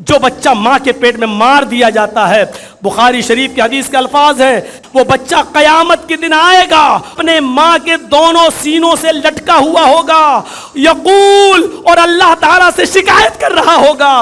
جو بچہ ماں کے پیٹ میں مار دیا جاتا ہے، بخاری شریف کی حدیث کے الفاظ ہیں، وہ بچہ قیامت کے دن آئے گا، اپنے ماں کے دونوں سینوں سے لٹکا ہوا ہوگا، یقول، اور اللہ تعالیٰ سے شکایت کر رہا ہوگا،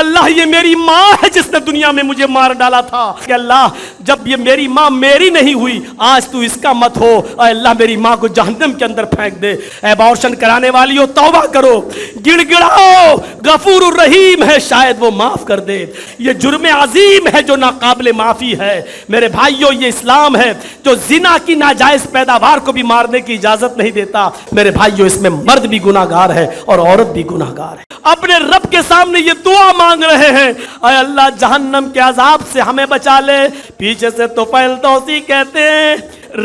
اللہ یہ میری ماں ہے جس نے دنیا میں مجھے مار ڈالا تھا، کہ اللہ جب یہ میری ماں میری نہیں ہوئی، آج تو اس کا مت ہو، اے اللہ میری ماں کو جہنم کے اندر پھینک دے۔ اے ابارشن کرانے والیوں، توبہ کرو، گڑ گڑاؤ، غفور الرحیم ہے، شاید وہ معاف کر دے۔ یہ جرم عظیم ہے جو ناقابل معافی ہے۔ میرے بھائیوں، یہ اسلام ہے جو زنا کی ناجائز پیداوار کو بھی مارنے کی اجازت نہیں دیتا۔ میرے بھائیوں، اس میں مرد بھی گناہگار ہے اور عورت بھی گناہگار ہے۔ اپنے رب کے سامنے یہ دعا مانگ رہے ہیں، اے اللہ جہنم کے عذاب سے ہمیں بچا لے۔ پیچھے سے طفیل دوسی کہتے ہیں،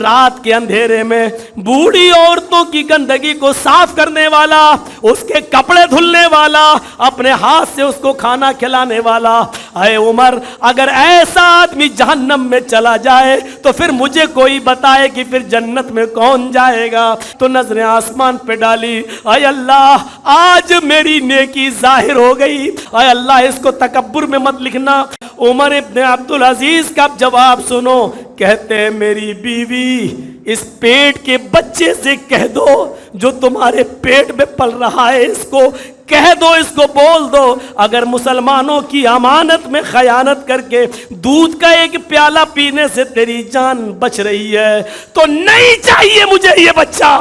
رات کے اندھیرے میں بوڑھی عورتوں کی گندگی کو صاف کرنے والا، اس کے کپڑے دھلنے والا، اپنے ہاتھ سے اس کو کھانا کھلانے والا، اے عمر اگر ایسا آدمی جہنم میں چلا جائے تو پھر مجھے کوئی بتائے کہ پھر جنت میں کون جائے گا۔ تو نظریں آسمان پہ ڈالی، اے اللہ آج میری نیکی ظاہر ہو گئی، اے اللہ اس کو تکبر میں مت لکھنا۔ عمر ابن عبدالعزیز کا جواب سنو، کہتے ہیں میری بیوی اس پیٹ کے بچے سے کہہ دو جو تمہارے پیٹ میں پل رہا ہے، اس کو کہہ دو، اس کو بول دو، اگر مسلمانوں کی امانت میں خیانت کر کے دودھ کا ایک پیالہ پینے سے تیری جان بچ رہی ہے تو نہیں چاہیے مجھے یہ بچہ،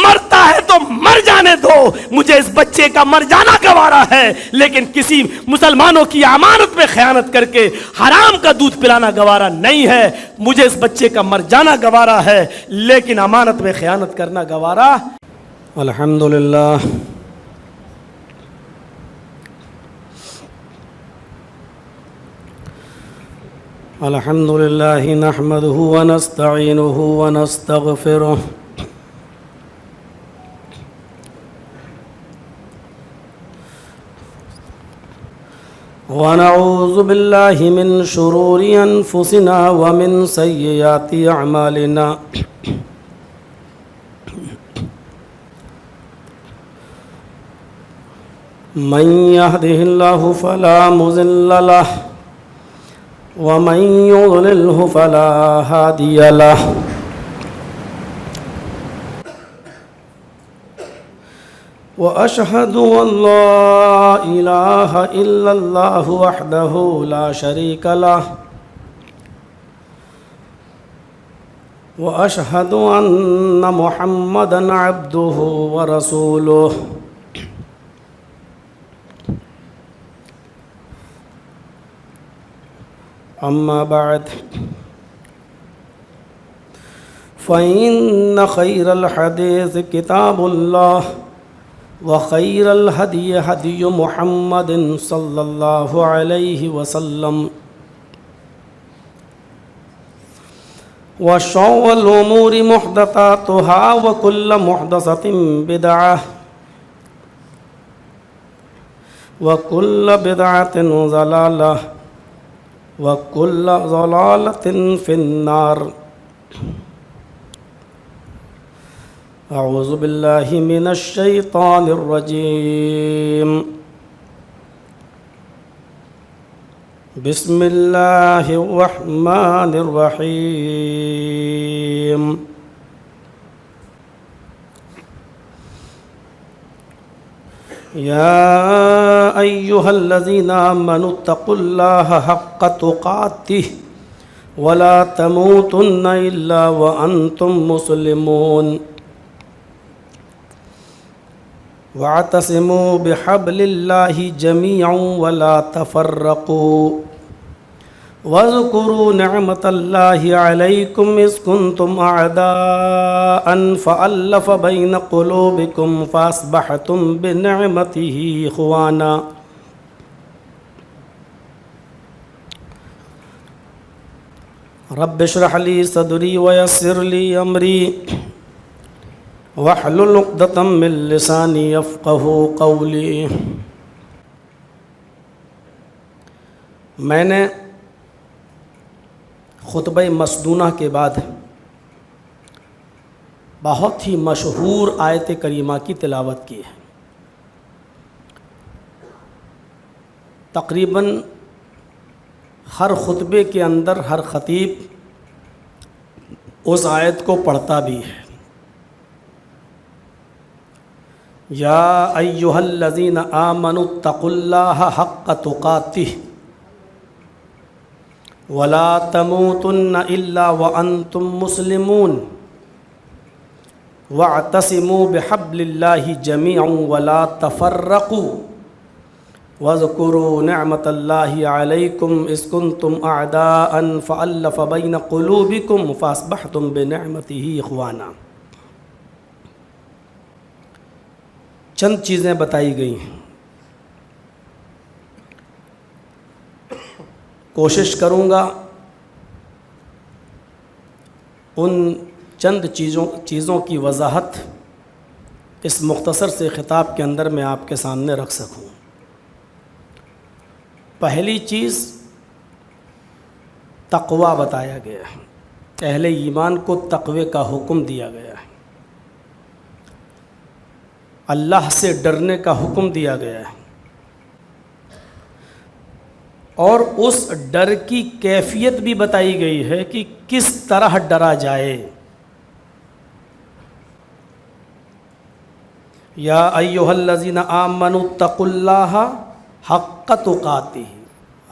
مرتا ہے تو مر جانے دو، مجھے اس بچے کا مر جانا گوارا ہے، لیکن کسی مسلمانوں کی امانت میں خیانت کر کے حرام کا دودھ پلانا گوارا نہیں ہے۔ مجھے اس بچے کا مر جانا گوارا ہے لیکن امانت میں خیانت کرنا گوارا۔ الحمدللہ الحمد لله نحمده ونستعينه ونستغفره ونعوذ بالله من شرور أنفسنا ومن سيئات أعمالنا من يهده الله فلا مضل له ومن يضلله فلا هادي له وأشهد أن لا إله إلا الله وحده لا شريك له وأشهد أن محمدا عبده ورسوله أما بعد فإن خير الحديث كتاب الله وخير الهدي هدي محمد صلى الله عليه وسلم وشر الأمور محدثاتها وكل محدثة بدعة وكل بدعة ضلالة وَكُلَّ ضَلَالَةٍ فِي النَّارِ۔ اعوذ باللہ من الشیطان الرجیم، بسم اللہ الرحمن الرحیم۔ يا أيها الذين آمنوا اتقوا الله حق تقاته ولا تموتن إلا وأنتم مسلمون واعتصموا بحبل الله جميعا ولا تفرقوا واذكروا نعمة الله عليكم إذ كنتم أعداء فألف بين قلوبكم فأصبحتم بنعمته إخوانا رب اشرح لي صدري ويسر لي أمري واحلل عقدة من لساني يفقهوا قولي۔ میں نے خطبہ مسنونہ کے بعد بہت ہی مشہور آیت کریمہ کی تلاوت کی ہے۔ تقریباً ہر خطبے کے اندر ہر خطیب اس آیت کو پڑھتا بھی ہے، یا ایھا الذین آمنوا اتقوا اللہ حق تقاتہ ولا تموتن الا وانتم مسلمون واعتصموا بحبل اللہ جميعا ولا تفرقوا واذکروا نعمت اللہ علیکم اذ کنتم اعداء فألف بین قلوبکم فاصبحتم بنعمتہ اخوانا۔ چند چیزیں بتائی گئی ہیں، کوشش کروں گا ان چند چیزوں کی وضاحت اس مختصر سے خطاب کے اندر میں آپ کے سامنے رکھ سکوں۔ پہلی چیز تقوی بتایا گیا ہے، اہل ایمان کو تقوی کا حکم دیا گیا ہے، اللہ سے ڈرنے کا حکم دیا گیا ہے، اور اس ڈر کی کیفیت بھی بتائی گئی ہے کہ کس طرح ڈرا جائے۔ یا ایھا الذین آمنوا اتقوا اللہ حق تقاتہ،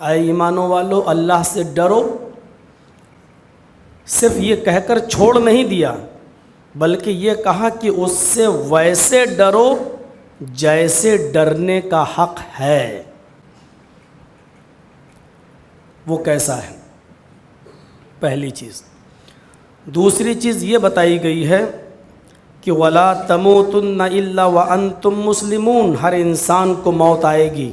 اے ایمانوں والو اللہ سے ڈرو۔ صرف یہ کہہ کر چھوڑ نہیں دیا، بلکہ یہ کہا کہ اس سے ویسے ڈرو جیسے ڈرنے کا حق ہے۔ وہ کیسا ہے؟ پہلی چیز۔ دوسری چیز یہ بتائی گئی ہے کہ وَلَا تَمُوتُنَّ إِلَّا وَأَنْتُمْ مُسْلِمُونَ، ہر انسان کو موت آئے گی،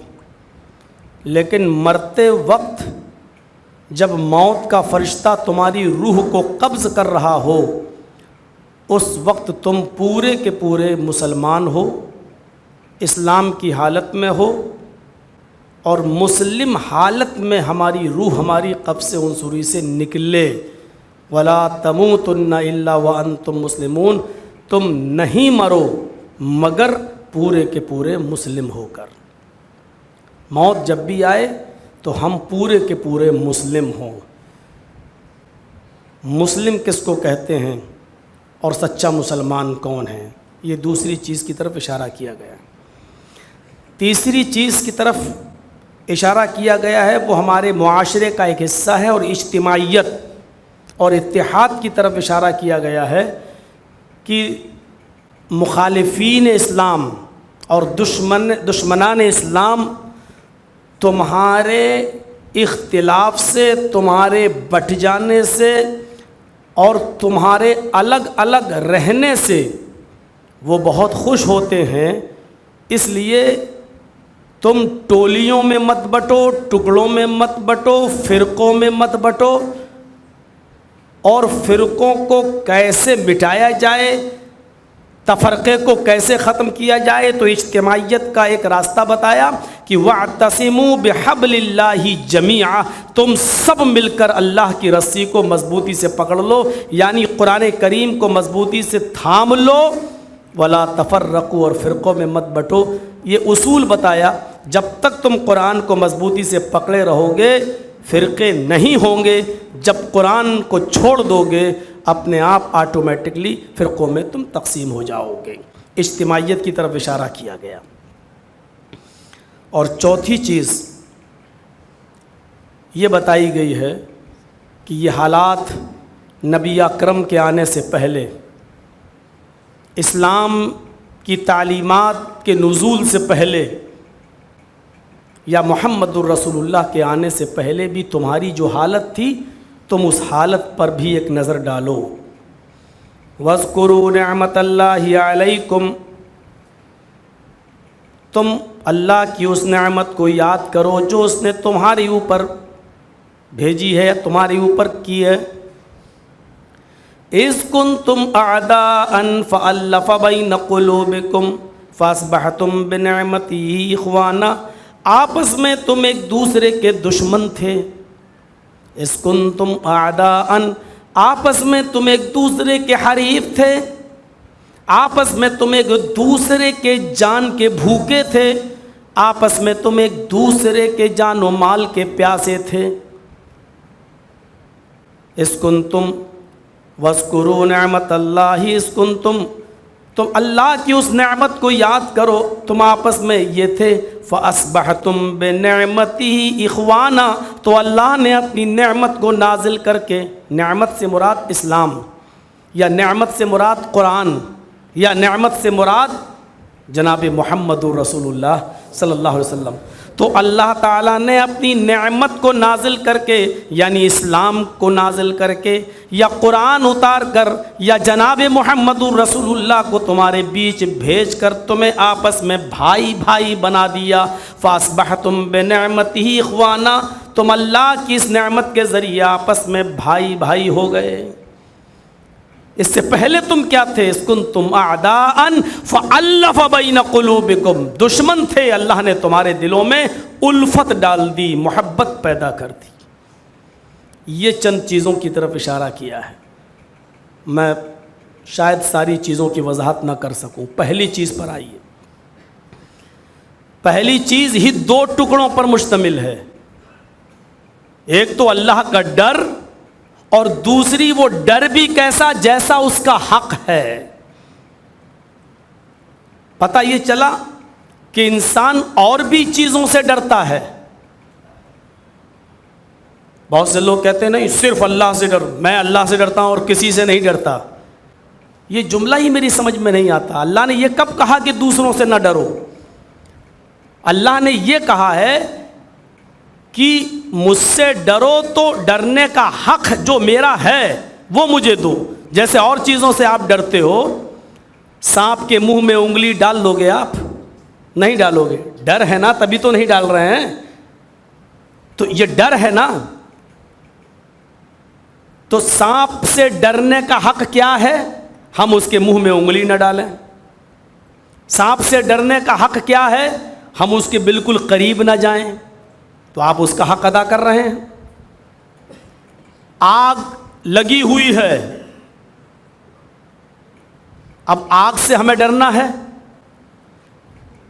لیکن مرتے وقت جب موت کا فرشتہ تمہاری روح کو قبض کر رہا ہو، اس وقت تم پورے کے پورے مسلمان ہو، اسلام کی حالت میں ہو، اور مسلم حالت میں ہماری روح ہماری قبض عنصری سے نکلے۔ وَلَا تَمُوتُنَّ إِلَّا وَأَنْتُمْ مُسْلِمُونَ، تم نہیں مرو مگر پورے کے پورے مسلم ہو کر۔ موت جب بھی آئے تو ہم پورے کے پورے مسلم ہوں۔ مسلم کس کو کہتے ہیں اور سچا مسلمان کون ہے، یہ دوسری چیز کی طرف اشارہ کیا گیا ہے۔ تیسری چیز کی طرف اشارہ کیا گیا ہے، وہ ہمارے معاشرے کا ایک حصہ ہے، اور اجتماعیت اور اتحاد کی طرف اشارہ کیا گیا ہے کہ مخالفین اسلام اور دشمنان اسلام تمہارے اختلاف سے، تمہارے بٹ جانے سے اور تمہارے الگ الگ رہنے سے وہ بہت خوش ہوتے ہیں، اس لیے تم ٹولیوں میں مت بٹو، ٹکڑوں میں مت بٹو، فرقوں میں مت بٹو، اور فرقوں کو کیسے مٹایا جائے، تفرقے کو کیسے ختم کیا جائے، تو اجتماعیت کا ایک راستہ بتایا کہ وَاعْتَصِمُوا بِحَبْلِ اللَّهِ جَمِيعًا، تم سب مل کر اللہ کی رسی کو مضبوطی سے پکڑ لو، یعنی قرآن کریم کو مضبوطی سے تھام لو، وَلَا تَفَرَّقُوا، اور فرقوں میں مت بٹو۔ یہ اصول بتایا، جب تک تم قرآن کو مضبوطی سے پکڑے رہو گے فرقے نہیں ہوں گے، جب قرآن کو چھوڑ دو گے اپنے آپ آٹومیٹکلی فرقوں میں تم تقسیم ہو جاؤ گے۔ اجتماعیت کی طرف اشارہ کیا گیا۔ اور چوتھی چیز یہ بتائی گئی ہے کہ یہ حالات نبی اکرم کے آنے سے پہلے، اسلام کی تعلیمات کے نزول سے پہلے، یا محمد الرسول اللہ کے آنے سے پہلے بھی تمہاری جو حالت تھی، تم اس حالت پر بھی ایک نظر ڈالو۔ وَاذْكُرُوا نِعْمَةَ اللَّهِ عَلَيْكُمْ، تم اللہ کی اس نعمت کو یاد کرو جو اس نے تمہاری اوپر بھیجی ہے، تمہاری اوپر کی ہے۔ اِذْ كُنْتُمْ أَعْدَاءً فَأَلَّفَ بَيْنَ قُلُوبِكُمْ فَأَصْبَحْتُمْ بِنِعْمَتِهِ إِخْوَانًا، آپس میں تم ایک دوسرے کے دشمن تھے۔ اِذْ كُنْتُمْ أَعْدَاءً، آپس میں تم ایک دوسرے کے حریف تھے، آپس میں تم ایک دوسرے کے جان کے بھوکے تھے، آپس میں تم ایک دوسرے کے جان و مال کے پیاسے تھے. اذ کنتم واذکروا نعمت اللہ اذ کنتم، تم اللہ کی اس نعمت کو یاد کرو، تم آپس میں یہ تھے. فَأَصْبَحْتُمْ بِنِعْمَتِهِ إِخْوَانًا، تو اللہ نے اپنی نعمت کو نازل کر کے، نعمت سے مراد اسلام، یا نعمت سے مراد قرآن، یا نعمت سے مراد جناب محمد رسول اللہ صلی اللہ علیہ وسلم. تو اللہ تعالیٰ نے اپنی نعمت کو نازل کر کے، یعنی اسلام کو نازل کر کے، یا قرآن اتار کر، یا جناب محمد رسول اللہ کو تمہارے بیچ بھیج کر تمہیں آپس میں بھائی بھائی بنا دیا. فَأَصْبَحْتُمْ بِنِعْمَتِهِ إِخْوَانًا، تم اللہ کی اس نعمت کے ذریعے آپس میں بھائی بھائی ہو گئے. اس سے پہلے تم کیا تھے؟ اذ کنتم اعداء فالف بین قلوبکم، دشمن تھے، اللہ نے تمہارے دلوں میں الفت ڈال دی، محبت پیدا کر دی. یہ چند چیزوں کی طرف اشارہ کیا ہے. میں شاید ساری چیزوں کی وضاحت نہ کر سکوں. پہلی چیز پر آئیے. پہلی چیز ہی دو ٹکڑوں پر مشتمل ہے. ایک تو اللہ کا ڈر، اور دوسری وہ ڈر بھی کیسا، جیسا اس کا حق ہے. پتہ یہ چلا کہ انسان اور بھی چیزوں سے ڈرتا ہے. بہت سے لوگ کہتے ہیں نہیں صرف اللہ سے ڈر، میں اللہ سے ڈرتا ہوں اور کسی سے نہیں ڈرتا. یہ جملہ ہی میری سمجھ میں نہیں آتا. اللہ نے یہ کب کہا کہ دوسروں سے نہ ڈرو؟ اللہ نے یہ کہا ہے کہ مجھ سے ڈرو تو ڈرنے کا حق جو میرا ہے وہ مجھے دو. جیسے اور چیزوں سے آپ ڈرتے ہو، سانپ کے منہ میں انگلی ڈال دو گے؟ آپ نہیں ڈالو گے. ڈر ہے نا، تبھی تو نہیں ڈال رہے ہیں. تو یہ ڈر ہے نا. تو سانپ سے ڈرنے کا حق کیا ہے؟ ہم اس کے منہ میں انگلی نہ ڈالیں. سانپ سے ڈرنے کا حق کیا ہے؟ ہم اس کے بالکل قریب نہ جائیں. تو آپ اس کا حق ادا کر رہے ہیں. آگ لگی ہوئی ہے، اب آگ سے ہمیں ڈرنا ہے،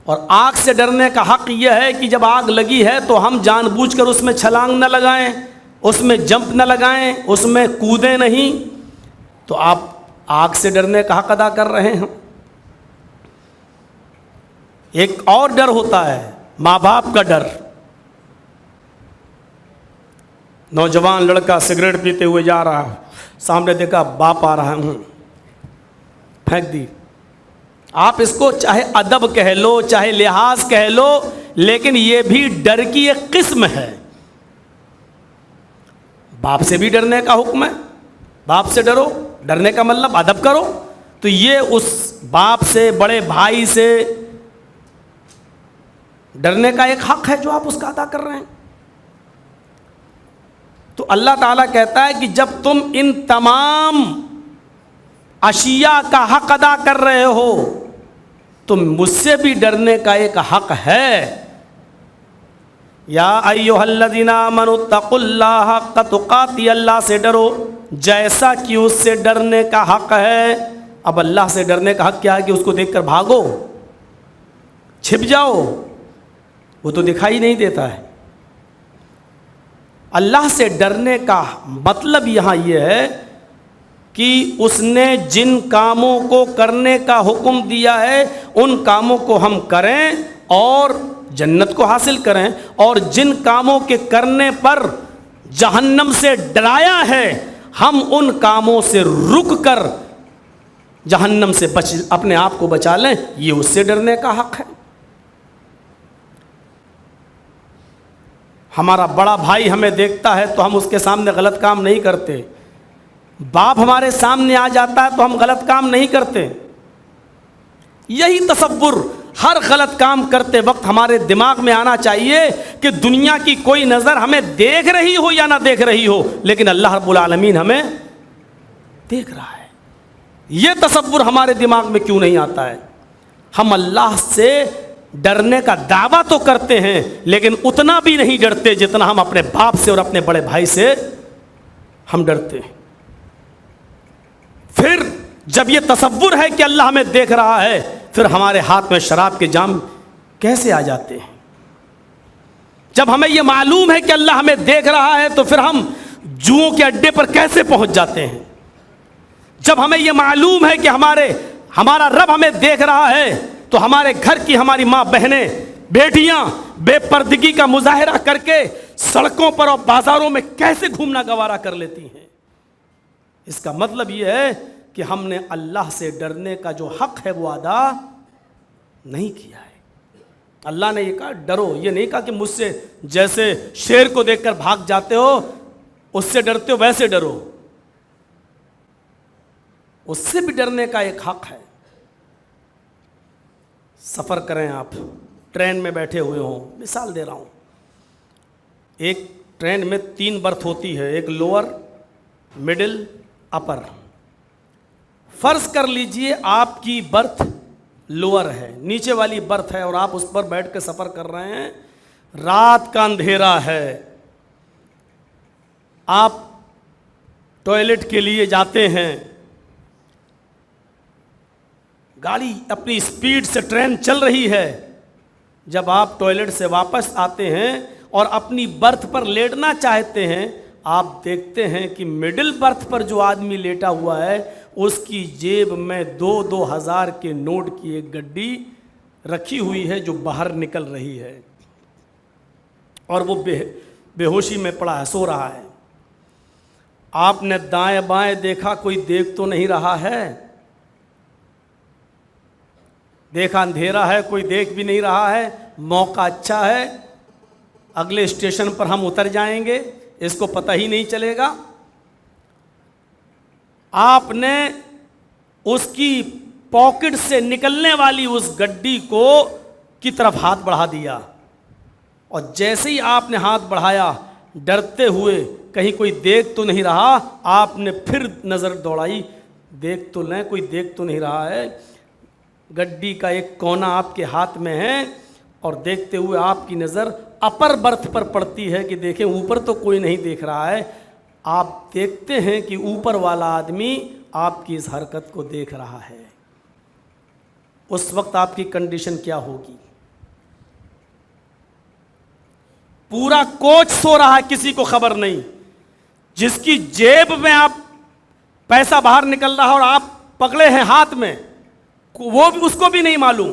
اور آگ سے ڈرنے کا حق یہ ہے کہ جب آگ لگی ہے تو ہم جان بوجھ کر اس میں چھلانگ نہ لگائیں، اس میں جمپ نہ لگائیں، اس میں کودیں نہیں. تو آپ آگ سے ڈرنے کا حق ادا کر رہے ہیں. ایک اور ڈر ہوتا ہے، ماں باپ کا ڈر. نوجوان لڑکا سگریٹ پیتے ہوئے جا رہا ہے، سامنے دیکھا باپ آ رہا ہے، پھینک دی. آپ اس کو چاہے ادب کہہ لو، چاہے لحاظ کہہ لو، لیکن یہ بھی ڈر کی ایک قسم ہے. باپ سے بھی ڈرنے کا حکم ہے. باپ سے ڈرو، ڈرنے کا مطلب ادب کرو. تو یہ اس باپ سے، بڑے بھائی سے ڈرنے کا ایک حق ہے جو آپ اس کا ادا کر رہے ہیں. تو اللہ تعالیٰ کہتا ہے کہ جب تم ان تمام اشیاء کا حق ادا کر رہے ہو تو مجھ سے بھی ڈرنے کا ایک حق ہے. یا ایھا الذین آمنوا اتقوا اللہ حق تقاتہ، اللہ سے ڈرو جیسا کہ اس سے ڈرنے کا حق ہے. اب اللہ سے ڈرنے کا حق کیا ہے کہ اس کو دیکھ کر بھاگو، چھپ جاؤ؟ وہ تو دکھائی نہیں دیتا ہے. اللہ سے ڈرنے کا مطلب یہاں یہ ہے کہ اس نے جن کاموں کو کرنے کا حکم دیا ہے ان کاموں کو ہم کریں اور جنت کو حاصل کریں، اور جن کاموں کے کرنے پر جہنم سے ڈرایا ہے ہم ان کاموں سے رک کر جہنم سے اپنے آپ کو بچا لیں. یہ اس سے ڈرنے کا حق ہے. ہمارا بڑا بھائی ہمیں دیکھتا ہے تو ہم اس کے سامنے غلط کام نہیں کرتے. باپ ہمارے سامنے آ جاتا ہے تو ہم غلط کام نہیں کرتے. یہی تصور ہر غلط کام کرتے وقت ہمارے دماغ میں آنا چاہیے کہ دنیا کی کوئی نظر ہمیں دیکھ رہی ہو یا نہ دیکھ رہی ہو، لیکن اللہ رب العالمین ہمیں دیکھ رہا ہے. یہ تصور ہمارے دماغ میں کیوں نہیں آتا ہے؟ ہم اللہ سے ڈرنے کا دعویٰ تو کرتے ہیں لیکن اتنا بھی نہیں ڈرتے جتنا ہم اپنے باپ سے اور اپنے بڑے بھائی سے ہم ڈرتے ہیں. پھر جب یہ تصور ہے کہ اللہ ہمیں دیکھ رہا ہے، پھر ہمارے ہاتھ میں شراب کے جام کیسے آ جاتے ہیں؟ جب ہمیں یہ معلوم ہے کہ اللہ ہمیں دیکھ رہا ہے تو پھر ہم جوؤں کے اڈے پر کیسے پہنچ جاتے ہیں؟ جب ہمیں یہ معلوم ہے کہ ہمارا رب ہمیں دیکھ رہا ہے تو ہمارے گھر کی ہماری ماں بہنیں بیٹیاں بے پردگی کا مظاہرہ کر کے سڑکوں پر اور بازاروں میں کیسے گھومنا گوارا کر لیتی ہیں؟ اس کا مطلب یہ ہے کہ ہم نے اللہ سے ڈرنے کا جو حق ہے وہ ادا نہیں کیا ہے۔ اللہ نے یہ کہا ڈرو، یہ نہیں کہا کہ مجھ سے جیسے شیر کو دیکھ کر بھاگ جاتے ہو اس سے ڈرتے ہو ویسے ڈرو، اس سے بھی ڈرنے کا ایک حق ہے۔ سفر کریں، آپ ٹرین میں بیٹھے ہوئے ہوں، مثال دے رہا ہوں، ایک ٹرین میں 3 برتھ ہوتی ہے، ایک لوور، مڈل، اپر۔ فرض کر لیجئے آپ کی برتھ لوور ہے، نیچے والی برتھ ہے اور آپ اس پر بیٹھ کے سفر کر رہے ہیں، رات کا اندھیرا ہے، آپ ٹوائلٹ کے لیے جاتے ہیں، گاڑی اپنی سپیڈ سے ٹرین چل رہی ہے، جب آپ ٹوائلٹ سے واپس آتے ہیں اور اپنی برتھ پر لیٹنا چاہتے ہیں، آپ دیکھتے ہیں کہ مڈل برتھ پر جو آدمی لیٹا ہوا ہے اس کی جیب میں 2,000 کے نوٹ کی ایک گڈی رکھی ہوئی ہے جو باہر نکل رہی ہے اور وہ بے ہوشی میں پڑا ہے، سو رہا ہے۔ آپ نے دائیں بائیں دیکھا، کوئی دیکھ تو نہیں رہا ہے، دیکھا اندھیرا ہے، کوئی دیکھ بھی نہیں رہا ہے، موقع اچھا ہے، اگلے اسٹیشن پر ہم اتر جائیں گے، اس کو پتہ ہی نہیں چلے گا۔ آپ نے اس کی پاکٹ سے نکلنے والی اس گڈی کی طرف ہاتھ بڑھا دیا، اور جیسے ہی آپ نے ہاتھ بڑھایا ڈرتے ہوئے کہیں کوئی دیکھ تو نہیں رہا، آپ نے پھر نظر دوڑائی، دیکھ تو لیں، کوئی دیکھ تو نہیں رہا ہے، گڈی کا ایک کونا آپ کے ہاتھ میں ہے اور دیکھتے ہوئے آپ کی نظر اپر برتھ پر پڑتی ہے کہ دیکھیں اوپر تو کوئی نہیں دیکھ رہا ہے، آپ دیکھتے ہیں کہ اوپر والا آدمی آپ کی اس حرکت کو دیکھ رہا ہے۔ اس وقت آپ کی کنڈیشن کیا ہوگی؟ پورا کوچ سو رہا ہے، کسی کو خبر نہیں، جس کی جیب میں آپ پیسہ باہر نکل رہا اور آپ پکڑے ہیں ہاتھ میں، وہ بھی اس کو بھی نہیں معلوم،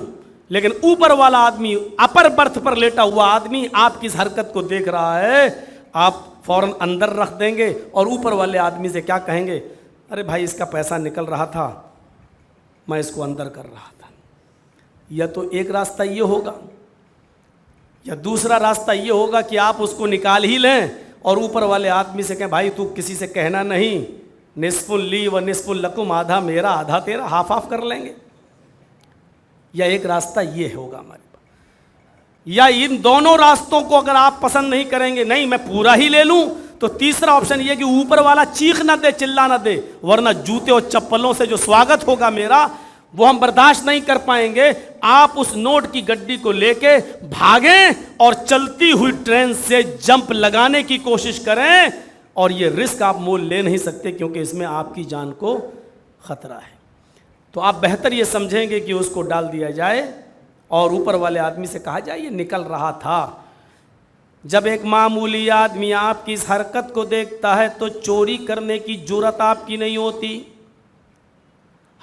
لیکن اوپر والا آدمی، اپر برتھ پر لیٹا ہوا آدمی آپ کی اس حرکت کو دیکھ رہا ہے، آپ فوراً اندر رکھ دیں گے اور اوپر والے آدمی سے کیا کہیں گے؟ ارے بھائی اس کا پیسہ نکل رہا تھا، میں اس کو اندر کر رہا تھا۔ یا تو ایک راستہ یہ ہوگا، یا دوسرا راستہ یہ ہوگا کہ آپ اس کو نکال ہی لیں اور اوپر والے آدمی سے کہیں بھائی تو کسی سے کہنا نہیں، نصف لی و نصف لکم، آدھا میرا آدھا تیرا، ہاف آف کر لیں گے۔ یا ایک راستہ یہ ہوگا ہمارے پاس، یا ان دونوں راستوں کو اگر آپ پسند نہیں کریں گے، نہیں میں پورا ہی لے لوں، تو تیسرا آپشن یہ کہ اوپر والا چیخ نہ دے، چلا نہ دے، ورنہ جوتے اور چپلوں سے جو سواگت ہوگا میرا وہ ہم برداشت نہیں کر پائیں گے۔ آپ اس نوٹ کی گڈی کو لے کے بھاگیں اور چلتی ہوئی ٹرین سے جمپ لگانے کی کوشش کریں، اور یہ رسک آپ مول لے نہیں سکتے کیونکہ اس میں آپ کی جان کو خطرہ ہے۔ تو آپ بہتر یہ سمجھیں گے کہ اس کو ڈال دیا جائے اور اوپر والے آدمی سے کہا جائے یہ نکل رہا تھا۔ جب ایک معمولی آدمی آپ کی اس حرکت کو دیکھتا ہے تو چوری کرنے کی جرات آپ کی نہیں ہوتی۔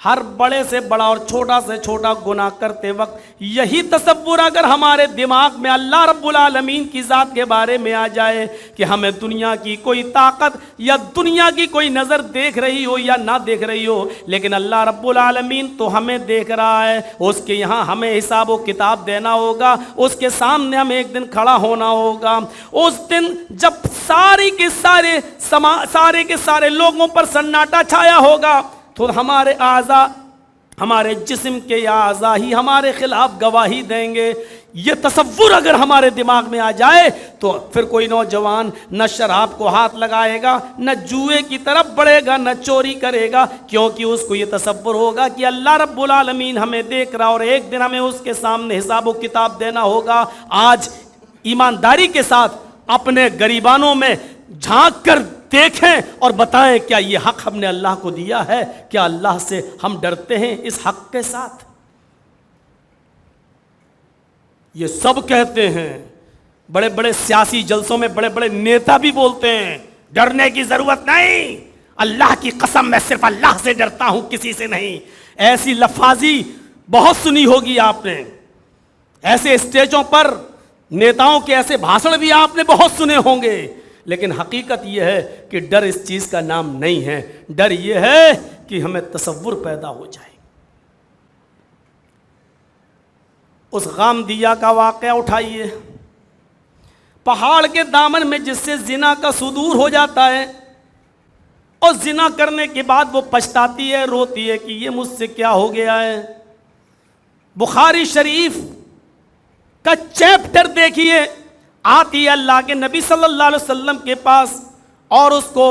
ہر بڑے سے بڑا اور چھوٹا سے چھوٹا گناہ کرتے وقت یہی تصور اگر ہمارے دماغ میں اللہ رب العالمین کی ذات کے بارے میں آ جائے کہ ہمیں دنیا کی کوئی طاقت یا دنیا کی کوئی نظر دیکھ رہی ہو یا نہ دیکھ رہی ہو، لیکن اللہ رب العالمین تو ہمیں دیکھ رہا ہے، اس کے یہاں ہمیں حساب و کتاب دینا ہوگا، اس کے سامنے ہمیں ایک دن کھڑا ہونا ہوگا۔ اس دن جب سارے کے سارے لوگوں پر سناٹا چھایا ہوگا تو ہمارے اعضاء، ہمارے جسم کے اعضاء ہی ہمارے خلاف گواہی دیں گے۔ یہ تصور اگر ہمارے دماغ میں آ جائے تو پھر کوئی نوجوان نہ شراب کو ہاتھ لگائے گا، نہ جوئے کی طرف بڑھے گا، نہ چوری کرے گا، کیونکہ اس کو یہ تصور ہوگا کہ اللہ رب العالمین ہمیں دیکھ رہا اور ایک دن ہمیں اس کے سامنے حساب و کتاب دینا ہوگا۔ آج ایمانداری کے ساتھ اپنے گریبانوں میں جھانک کر دیکھیں اور بتائیں کیا یہ حق ہم نے اللہ کو دیا ہے؟ کیا اللہ سے ہم ڈرتے ہیں اس حق کے ساتھ؟ یہ سب کہتے ہیں بڑے بڑے سیاسی جلسوں میں بڑے بڑے نیتا بھی بولتے ہیں ڈرنے کی ضرورت نہیں، اللہ کی قسم میں صرف اللہ سے ڈرتا ہوں، کسی سے نہیں۔ ایسی لفاظی بہت سنی ہوگی آپ نے، ایسے اسٹیجوں پر نیتاؤں کے ایسے بھاشن بھی آپ نے بہت سنے ہوں گے، لیکن حقیقت یہ ہے کہ ڈر اس چیز کا نام نہیں ہے۔ ڈر یہ ہے کہ ہمیں تصور پیدا ہو جائے۔ اس غامدیہ کا واقعہ اٹھائیے، پہاڑ کے دامن میں جس سے زنا کا صدور ہو جاتا ہے اور زنا کرنے کے بعد وہ پچھتاتی ہے، روتی ہے کہ یہ مجھ سے کیا ہو گیا ہے۔ بخاری شریف کا چیپٹر دیکھیے، آتی ہے اللہ کے نبی صلی اللہ علیہ وسلم کے پاس اور اس کو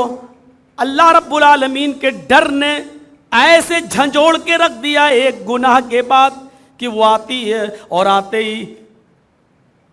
اللہ رب العالمین کے ڈر نے ایسے جھنجھوڑ کے رکھ دیا ایک گناہ کے بعد کہ وہ آتی ہے اور آتے ہی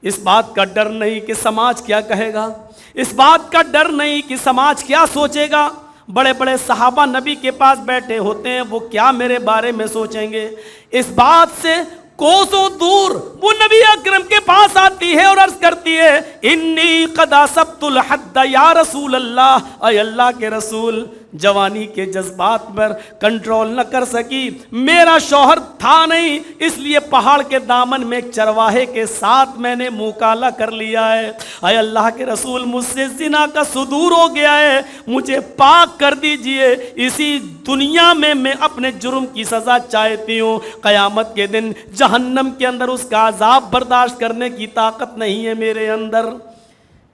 اس بات کا ڈر نہیں کہ سماج کیا کہے گا، اس بات کا ڈر نہیں کہ سماج کیا سوچے گا۔ بڑے بڑے صحابہ نبی کے پاس بیٹھے ہوتے ہیں، وہ کیا میرے بارے میں سوچیں گے، اس بات سے کوسوں دور وہ نبی اکرم کے پاس آتی ہے اور عرض کرتی ہے انی قد اصبت الحد یا رسول اللہ، اے اللہ کے رسول، جوانی کے جذبات پر کنٹرول نہ کر سکی، میرا شوہر تھا نہیں، اس لیے پہاڑ کے دامن میں ایک چرواہے کے ساتھ میں نے منہ کالا کر لیا ہے، اے اللہ کے رسول مجھ سے زنا کا صدور ہو گیا ہے، مجھے پاک کر دیجئے، اسی دنیا میں میں اپنے جرم کی سزا چاہتی ہوں، قیامت کے دن جہنم کے اندر اس کا عذاب برداشت کرنے کی طاقت نہیں ہے میرے اندر۔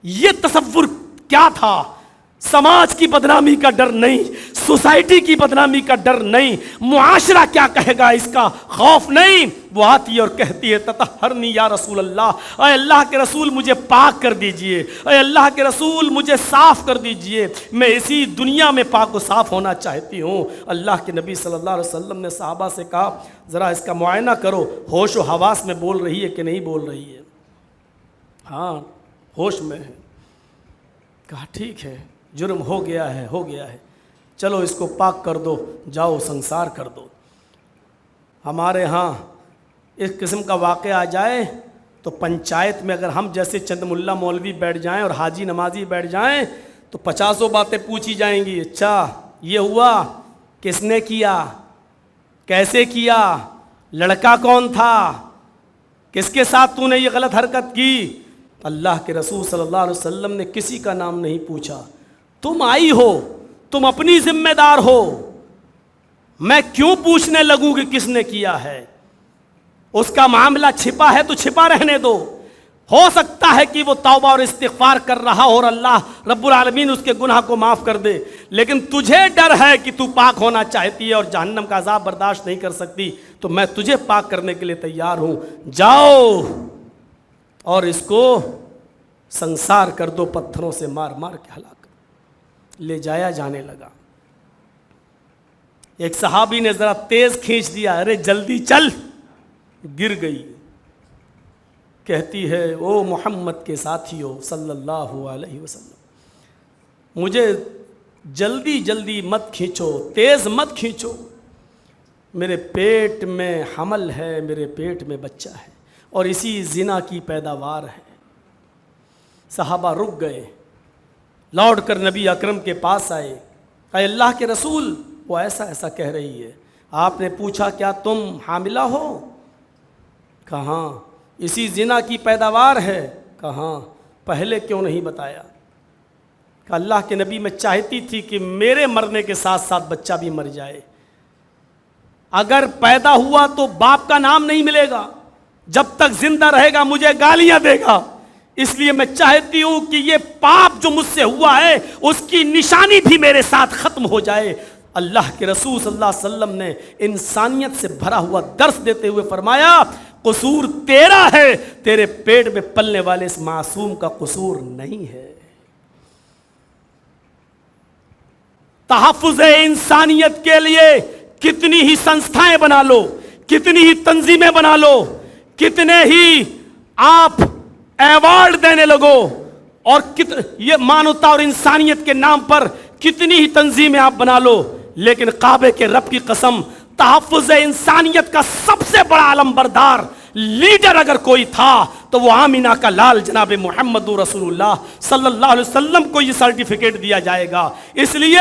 یہ تصور کیا تھا؟ سماج کی بدنامی کا ڈر نہیں، سوسائٹی کی بدنامی کا ڈر نہیں، معاشرہ کیا کہے گا اس کا خوف نہیں۔ وہ آتی ہے اور کہتی ہے تطہرنی یا رسول اللہ، اے اللہ کے رسول مجھے پاک کر دیجئے، اے اللہ کے رسول مجھے صاف کر دیجئے، میں اسی دنیا میں پاک و صاف ہونا چاہتی ہوں۔ اللہ کے نبی صلی اللہ علیہ وسلم نے صحابہ سے کہا ذرا اس کا معائنہ کرو، ہوش و حواس میں بول رہی ہے کہ نہیں بول رہی ہے؟ ہاں ہوش میں ہے۔ کہا ٹھیک ہے، جرم ہو گیا ہے، چلو اس کو پاک کر دو، جاؤ سنسار کر دو۔ ہمارے ہاں اس قسم کا واقعہ آ جائے تو پنچایت میں اگر ہم جیسے چند ملا مولوی بیٹھ جائیں اور حاجی نمازی بیٹھ جائیں تو 50 باتیں پوچھی جائیں گی۔ اچھا یہ ہوا، کس نے کیا، کیسے کیا، لڑکا کون تھا، کس کے ساتھ تو نے یہ غلط حرکت کی؟ اللہ کے رسول صلی اللہ علیہ وسلم نے کسی کا نام نہیں پوچھا۔ تم آئی ہو، تم اپنی ذمہ دار ہو، میں کیوں پوچھنے لگوں کہ کس نے کیا ہے؟ اس کا معاملہ چھپا ہے تو چھپا رہنے دو، ہو سکتا ہے کہ وہ توبہ اور استغفار کر رہا ہو اور اللہ رب العالمین اس کے گناہ کو معاف کر دے، لیکن تجھے ڈر ہے کہ تو پاک ہونا چاہتی ہے اور جہنم کا عذاب برداشت نہیں کر سکتی، تو میں تجھے پاک کرنے کے لیے تیار ہوں، جاؤ اور اس کو سنسار کر دو، پتھروں سے مار مار کے ہلاک۔ لے جایا جانے لگا، ایک صحابی نے ذرا تیز کھینچ دیا، ارے جلدی چل، گر گئی۔ کہتی ہے او محمد کے ساتھیو صلی اللہ علیہ وسلم، مجھے جلدی جلدی مت کھینچو، تیز مت کھینچو، میرے پیٹ میں حمل ہے، میرے پیٹ میں بچہ ہے اور اسی زنا کی پیداوار ہے۔ صحابہ رک گئے، لوٹ کر نبی اکرم کے پاس آئے، اے اللہ کے رسول وہ ایسا ایسا کہہ رہی ہے، آپ نے پوچھا کیا تم حاملہ ہو؟ کہاں، اسی زنا کی پیداوار ہے؟ کہاں، پہلے کیوں نہیں بتایا؟ کہ اللہ کے نبی میں چاہتی تھی کہ میرے مرنے کے ساتھ ساتھ بچہ بھی مر جائے، اگر پیدا ہوا تو باپ کا نام نہیں ملے گا، جب تک زندہ رہے گا مجھے گالیاں دے گا، اس لیے میں چاہتی ہوں کہ یہ پاپ جو مجھ سے ہوا ہے اس کی نشانی بھی میرے ساتھ ختم ہو جائے۔ اللہ کے رسول صلی اللہ علیہ وسلم نے انسانیت سے بھرا ہوا درس دیتے ہوئے فرمایا قصور تیرا ہے، تیرے پیٹ میں پلنے والے اس معصوم کا قصور نہیں ہے۔ تحفظ انسانیت کے لیے کتنی ہی سنستھائیں بنا لو، کتنی ہی تنظیمیں بنا لو، کتنے ہی آپ ایوارڈ دینے لگو، اور یہ مانوتا اور انسانیت کے نام پر کتنی ہی تنظیمیں آپ بنا لو، لیکن کعبے کے رب کی قسم تحفظ انسانیت کا سب سے بڑا علم بردار لیڈر اگر کوئی تھا تو وہ آمینہ کا لال جناب محمد رسول اللہ صلی اللہ علیہ وسلم کو یہ سرٹیفکیٹ دیا جائے گا، اس لیے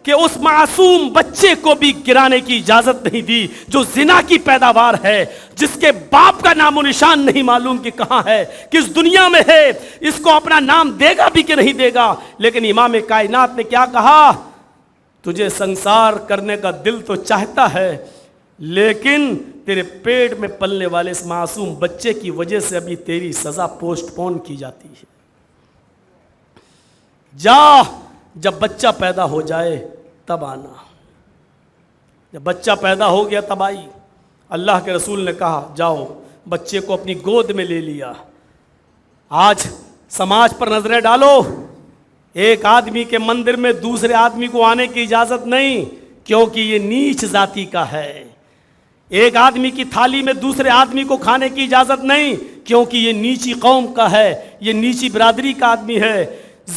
کہ اس معصوم بچے کو بھی گرانے کی اجازت نہیں دی جو زنا کی پیداوار ہے، جس کے باپ کا نام و نشان نہیں معلوم کہ کہاں ہے، کس دنیا میں ہے، اس کو اپنا نام دے گا بھی کہ نہیں دے گا۔ لیکن امام کائنات نے کیا کہا؟ تجھے سنسار کرنے کا دل تو چاہتا ہے، لیکن تیرے پیٹ میں پلنے والے اس معصوم بچے کی وجہ سے ابھی تیری سزا پوسٹ پون کی جاتی ہے۔ جا، جب بچہ پیدا ہو جائے تب آنا۔ جب بچہ پیدا ہو گیا تب آئی۔ اللہ کے رسول نے کہا جاؤ، بچے کو اپنی گود میں لے لیا۔ آج سماج پر نظریں ڈالو، ایک آدمی کے مندر میں دوسرے آدمی کو آنے کی اجازت نہیں، کیونکہ یہ نیچ ذاتی کا ہے۔ ایک آدمی کی تھالی میں دوسرے آدمی کو کھانے کی اجازت نہیں، کیونکہ یہ نیچی قوم کا ہے، یہ نیچی برادری کا آدمی ہے۔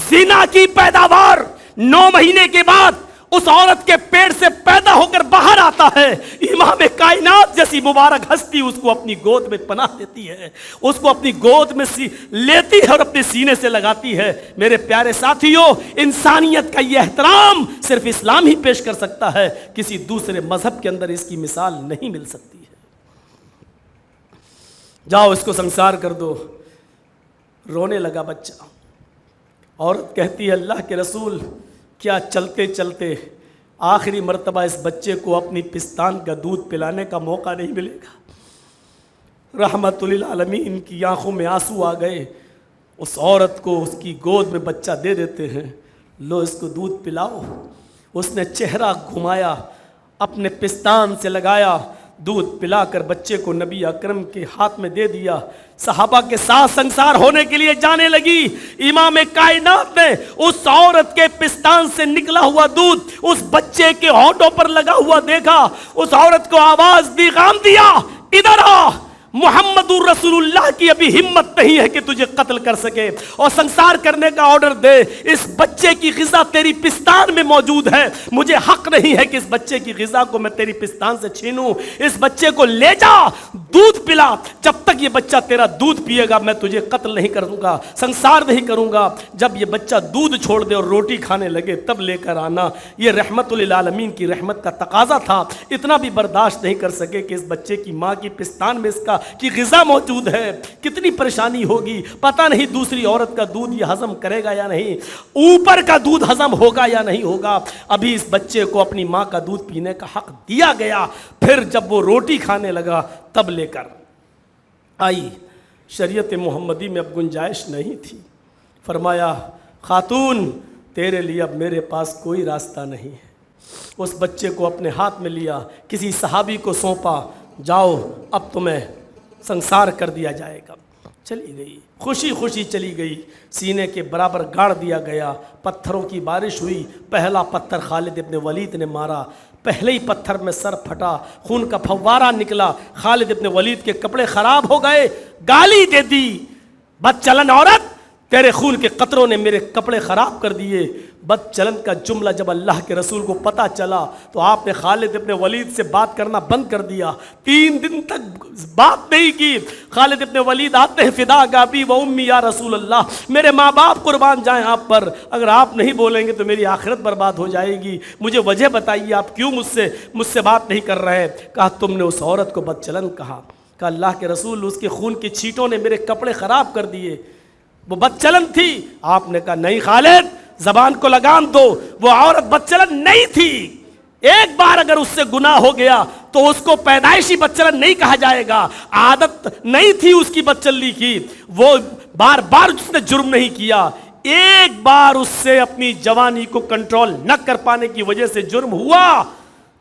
زنا کی پیداوار 9 مہینے کے بعد اس عورت کے پیٹ سے پیدا ہو کر باہر آتا ہے، امام کائنات جیسی مبارک ہستی اس کو اپنی گود میں پناہ دیتی ہے، اس کو اپنی گود میں لیتی ہے اور اپنے سینے سے لگاتی ہے۔ میرے پیارے ساتھیوں، انسانیت کا یہ احترام صرف اسلام ہی پیش کر سکتا ہے، کسی دوسرے مذہب کے اندر اس کی مثال نہیں مل سکتی ہے۔ جاؤ اس کو سنسار کر دو۔ رونے لگا بچہ۔ عورت کہتی ہے اللہ کے رسول، کیا چلتے چلتے آخری مرتبہ اس بچے کو اپنی پستان کا دودھ پلانے کا موقع نہیں ملے گا؟ رحمت للعالمین کی آنکھوں میں آنسو آ گئے۔ اس عورت کو اس کی گود میں بچہ دے دیتے ہیں، لو اس کو دودھ پلاؤ۔ اس نے چہرہ گھمایا، اپنے پستان سے لگایا، دودھ پلا کر بچے کو نبی اکرم کے ہاتھ میں دے دیا۔ صحابہ کے ساتھ سنسار ہونے کے لیے جانے لگی۔ امام کائنات نے اس عورت کے پستان سے نکلا ہوا دودھ اس بچے کے ہونٹوں پر لگا ہوا دیکھا۔ اس عورت کو آواز دی، غام دیا، ادھر آ، محمد رسول اللہ کی ابھی ہمت نہیں ہے کہ تجھے قتل کر سکے اور سنسار کرنے کا آرڈر دے۔ اس بچے کی غذا تیری پستان میں موجود ہے، مجھے حق نہیں ہے کہ اس بچے کی غذا کو میں تیری پستان سے چھینوں۔ اس بچے کو لے جا، دودھ پلا، جب تک یہ بچہ تیرا دودھ پیے گا میں تجھے قتل نہیں کروں گا، سنسار نہیں کروں گا۔ جب یہ بچہ دودھ چھوڑ دے اور روٹی کھانے لگے تب لے کر آنا۔ یہ رحمت للعالمین کی رحمت کا تقاضا تھا۔ اتنا بھی برداشت نہیں کر سکے کہ اس بچے کی ماں کی پستان میں اس کا کی غذا موجود ہے، کتنی پریشانی ہوگی، پتہ نہیں دوسری عورت کا دودھ یہ ہضم کرے گا یا نہیں، اوپر کا دودھ ہضم ہوگا یا نہیں ہوگا۔ ابھی اس بچے کو اپنی ماں کا دودھ پینے کا حق دیا گیا، پھر جب وہ روٹی کھانے لگا تب لے کر آئی۔ شریعت محمدی میں اب گنجائش نہیں تھی۔ فرمایا خاتون تیرے لیے اب میرے پاس کوئی راستہ نہیں ہے۔ اس بچے کو اپنے ہاتھ میں لیا، کسی صحابی کو سونپا، جاؤ اب تمہیں سنسار کر دیا جائے گا۔ چلی گئی، خوشی خوشی چلی گئی، سینے کے برابر گاڑ دیا گیا۔ پتھروں کی بارش ہوئی، پہلا پتھر خالد ابن ولید نے مارا، پہلے ہی پتھر میں سر پھٹا، خون کا پھوارہ نکلا، خالد ابن ولید کے کپڑے خراب ہو گئے، گالی دے دی، بد چلن عورت، تیرے خون کے قطروں نے میرے کپڑے خراب کر دیے۔ بد چلن کا جملہ جب اللہ کے رسول کو پتہ چلا تو آپ نے خالد ابن ولید سے بات کرنا بند کر دیا، 3 دن تک بات نہیں کی۔ خالد ابن ولید آتے ہیں، فدا ابی و امی یا رسول اللہ، میرے ماں باپ قربان جائیں آپ پر، اگر آپ نہیں بولیں گے تو میری آخرت برباد ہو جائے گی، مجھے وجہ بتائیے آپ کیوں مجھ سے بات نہیں کر رہے۔ کہا تم نے اس عورت کو بد چلن کہا۔ کہا اللہ کے رسول اس کے خون کی چھینٹوں نے میرے کپڑے خراب کر دیے، وہ بد چلن تھی۔ آپ نے کہا نہیں خالد، زبان کو لگام دو، وہ عورت بد چلن نہیں تھی۔ ایک بار اگر اس سے گناہ ہو گیا تو اس کو پیدائشی بد چلن نہیں کہا جائے گا، عادت نہیں تھی اس کی بد چلنی کی، وہ بار بار اس نے جرم نہیں کیا، ایک بار اس سے اپنی جوانی کو کنٹرول نہ کر پانے کی وجہ سے جرم ہوا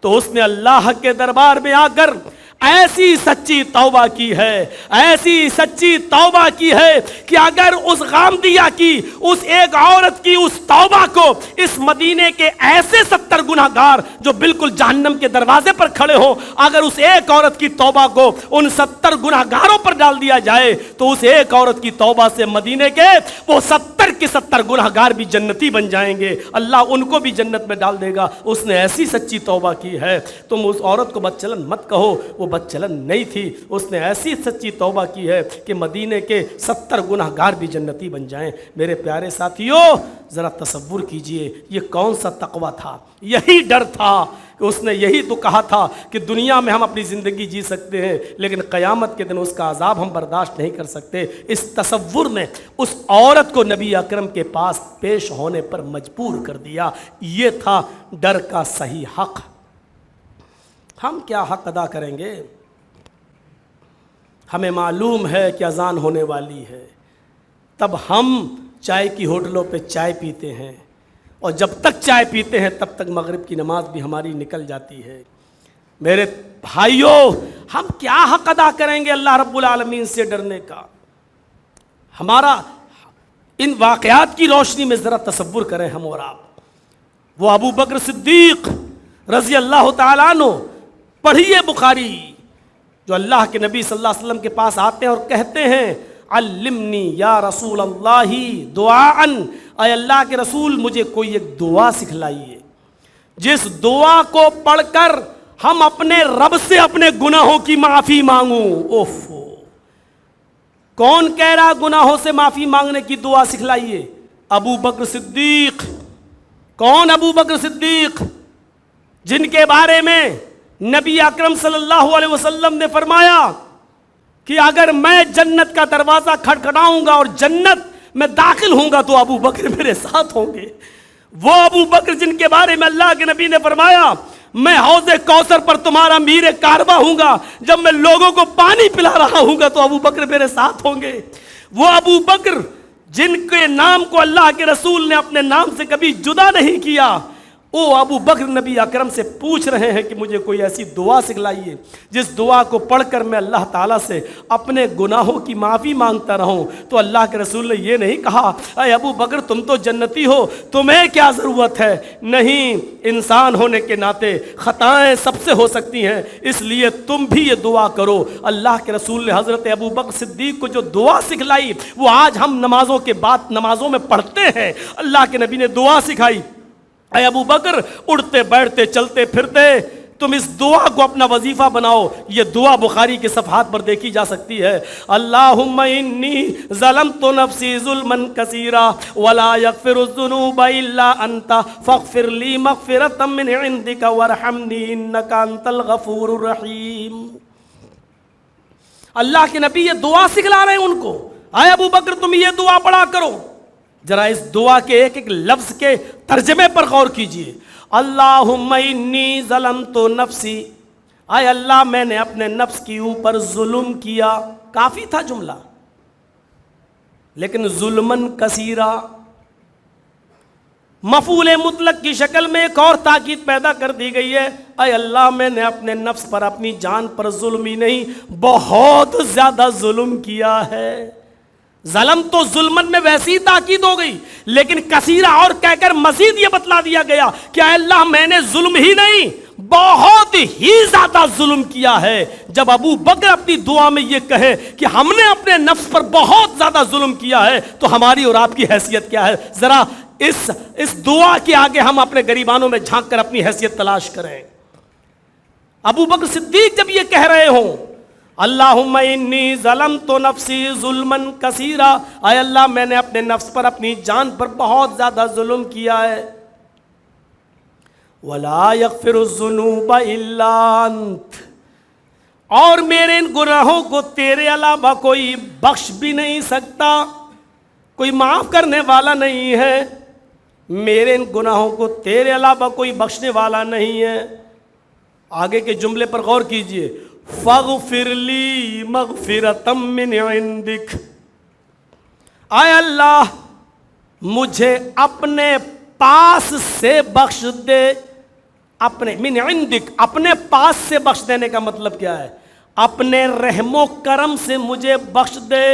تو اس نے اللہ کے دربار میں آ کر ایسی سچی توبہ کی ہے، ایسی سچی توبہ کی ہے کہ اگر اس غامدیہ کی، اس ایک عورت کی اس توبہ کو اس مدینے کے ایسے 70 گناہگار جو بالکل جہنم کے دروازے پر کھڑے ہوں، اگر اس ایک عورت کی توبہ کو ان 70 گناہگاروں پر ڈال دیا جائے تو اس ایک عورت کی توبہ سے مدینے کے وہ 70 کے 70 گناہگار بھی جنتی بن جائیں گے، اللہ ان کو بھی جنت میں ڈال دے گا۔ اس نے ایسی سچی توبہ کی ہے، تم اس عورت کو بد چلن مت کہو، وہ وہ بدچلن نہیں تھی، اس نے ایسی سچی توبہ کی ہے کہ مدینے کے 70 گناہ گار بھی جنتی بن جائیں۔ میرے پیارے ساتھیوں، ذرا تصور کیجئے یہ کون سا تقویٰ تھا، یہی ڈر تھا کہ اس نے یہی تو کہا تھا کہ دنیا میں ہم اپنی زندگی جی سکتے ہیں لیکن قیامت کے دن اس کا عذاب ہم برداشت نہیں کر سکتے۔ اس تصور نے اس عورت کو نبی اکرم کے پاس پیش ہونے پر مجبور کر دیا۔ یہ تھا ڈر کا صحیح حق۔ ہم کیا حق ادا کریں گے؟ ہمیں معلوم ہے کہ اذان ہونے والی ہے، تب ہم چائے کی ہوٹلوں پہ چائے پیتے ہیں، اور جب تک چائے پیتے ہیں تب تک مغرب کی نماز بھی ہماری نکل جاتی ہے۔ میرے بھائیوں، ہم کیا حق ادا کریں گے اللہ رب العالمین سے ڈرنے کا؟ ہمارا ان واقعات کی روشنی میں ذرا تصور کریں ہم اور آپ۔ وہ ابو بکر صدیق رضی اللہ تعالیٰ عنہ، پڑھیے بخاری، جو اللہ کے نبی صلی اللہ علیہ وسلم کے پاس آتے ہیں اور کہتے ہیں علمنی یا رسول اللہ دعاء، اے اللہ کے رسول مجھے کوئی ایک دعا سکھلائیے جس دعا کو پڑھ کر ہم اپنے رب سے اپنے گناہوں کی معافی مانگوں۔ اوفو، کون کہہ رہا گناہوں سے معافی مانگنے کی دعا سکھلائیے؟ ابو بکر صدیق۔ کون ابو بکر صدیق؟ جن کے بارے میں نبی اکرم صلی اللہ علیہ وسلم نے فرمایا کہ اگر میں جنت کا دروازہ کھٹکھٹاؤں گا اور جنت میں داخل ہوں گا تو ابو بکر میرے ساتھ ہوں گے۔ وہ ابو بکر جن کے بارے میں اللہ کے نبی نے فرمایا میں حوض کوثر پر تمہارا میر کارواں ہوں گا، جب میں لوگوں کو پانی پلا رہا ہوں گا تو ابو بکر میرے ساتھ ہوں گے۔ وہ ابو بکر جن کے نام کو اللہ کے رسول نے اپنے نام سے کبھی جدا نہیں کیا، او ابو بکر نبی اکرم سے پوچھ رہے ہیں کہ مجھے کوئی ایسی دعا سکھلائیے جس دعا کو پڑھ کر میں اللہ تعالیٰ سے اپنے گناہوں کی معافی مانگتا رہوں۔ تو اللہ کے رسول نے یہ نہیں کہا اے ابو بکر تم تو جنتی ہو، تمہیں کیا ضرورت ہے؟ نہیں، انسان ہونے کے ناطے خطائیں سب سے ہو سکتی ہیں، اس لیے تم بھی یہ دعا کرو۔ اللہ کے رسول نے حضرت ابو بکر صدیق کو جو دعا سکھلائی وہ آج ہم نمازوں کے بعد نمازوں میں پڑھتے ہیں۔ اللہ کے نبی نے دعا سکھائی، اے ابو بکر اٹھتے بیٹھتے چلتے پھرتے تم اس دعا کو اپنا وظیفہ بناؤ۔ یہ دعا بخاری کے صفحات پر دیکھی جا سکتی ہے۔ اللہم انی ظلمت نفسی ظلما کثیرا ولا یغفر الذنوب الا انت فاغفر لی مغفرۃ من عندک وارحمنی انک انت الغفور الرحیم۔ اللہ کے نبی یہ دعا سکھلا رہے ہیں ان کو، اے ابو بکر تم یہ دعا پڑھا کرو۔ ذرا اس دعا کے ایک ایک لفظ کے ترجمے پر غور کیجئے۔ اللہم انی ظلمت نفسی، اے اللہ میں نے اپنے نفس کے اوپر ظلم کیا، کافی تھا جملہ، لیکن ظلمن کثیرا مفعول مطلق کی شکل میں ایک اور تاکید پیدا کر دی گئی ہے۔ اے اللہ میں نے اپنے نفس پر اپنی جان پر ظلم ہی نہیں بہت زیادہ ظلم کیا ہے۔ ظلم تو ظلمن میں ویسی تاکید ہو گئی، لیکن کثیرہ اور کہہ کر مزید یہ بتلا دیا گیا کہ اے اللہ میں نے ظلم ہی نہیں بہت ہی زیادہ ظلم کیا ہے۔ جب ابو بکر اپنی دعا میں یہ کہے کہ ہم نے اپنے نفس پر بہت زیادہ ظلم کیا ہے تو ہماری اور آپ کی حیثیت کیا ہے؟ ذرا اس دعا کے آگے ہم اپنے گریبانوں میں جھانک کر اپنی حیثیت تلاش کریں۔ ابو بکر صدیق جب یہ کہہ رہے ہوں اللہم انی ظلمت نفسی ظلما کثیرا، اے اللہ میں نے اپنے نفس پر اپنی جان پر بہت زیادہ ظلم کیا ہے، ولا یغفر الذنوب الا انت، اور میرے ان گناہوں کو تیرے علاوہ کوئی بخش بھی نہیں سکتا، کوئی معاف کرنے والا نہیں ہے، میرے ان گناہوں کو تیرے علاوہ کوئی بخشنے والا نہیں ہے۔ آگے کے جملے پر غور کیجئے، فاغفر لی مغفرۃ من عندک، اے اللہ مجھے اپنے پاس سے بخش دے، اپنے من عندک اپنے پاس سے بخش دینے کا مطلب کیا ہے؟ اپنے رحم و کرم سے مجھے بخش دے،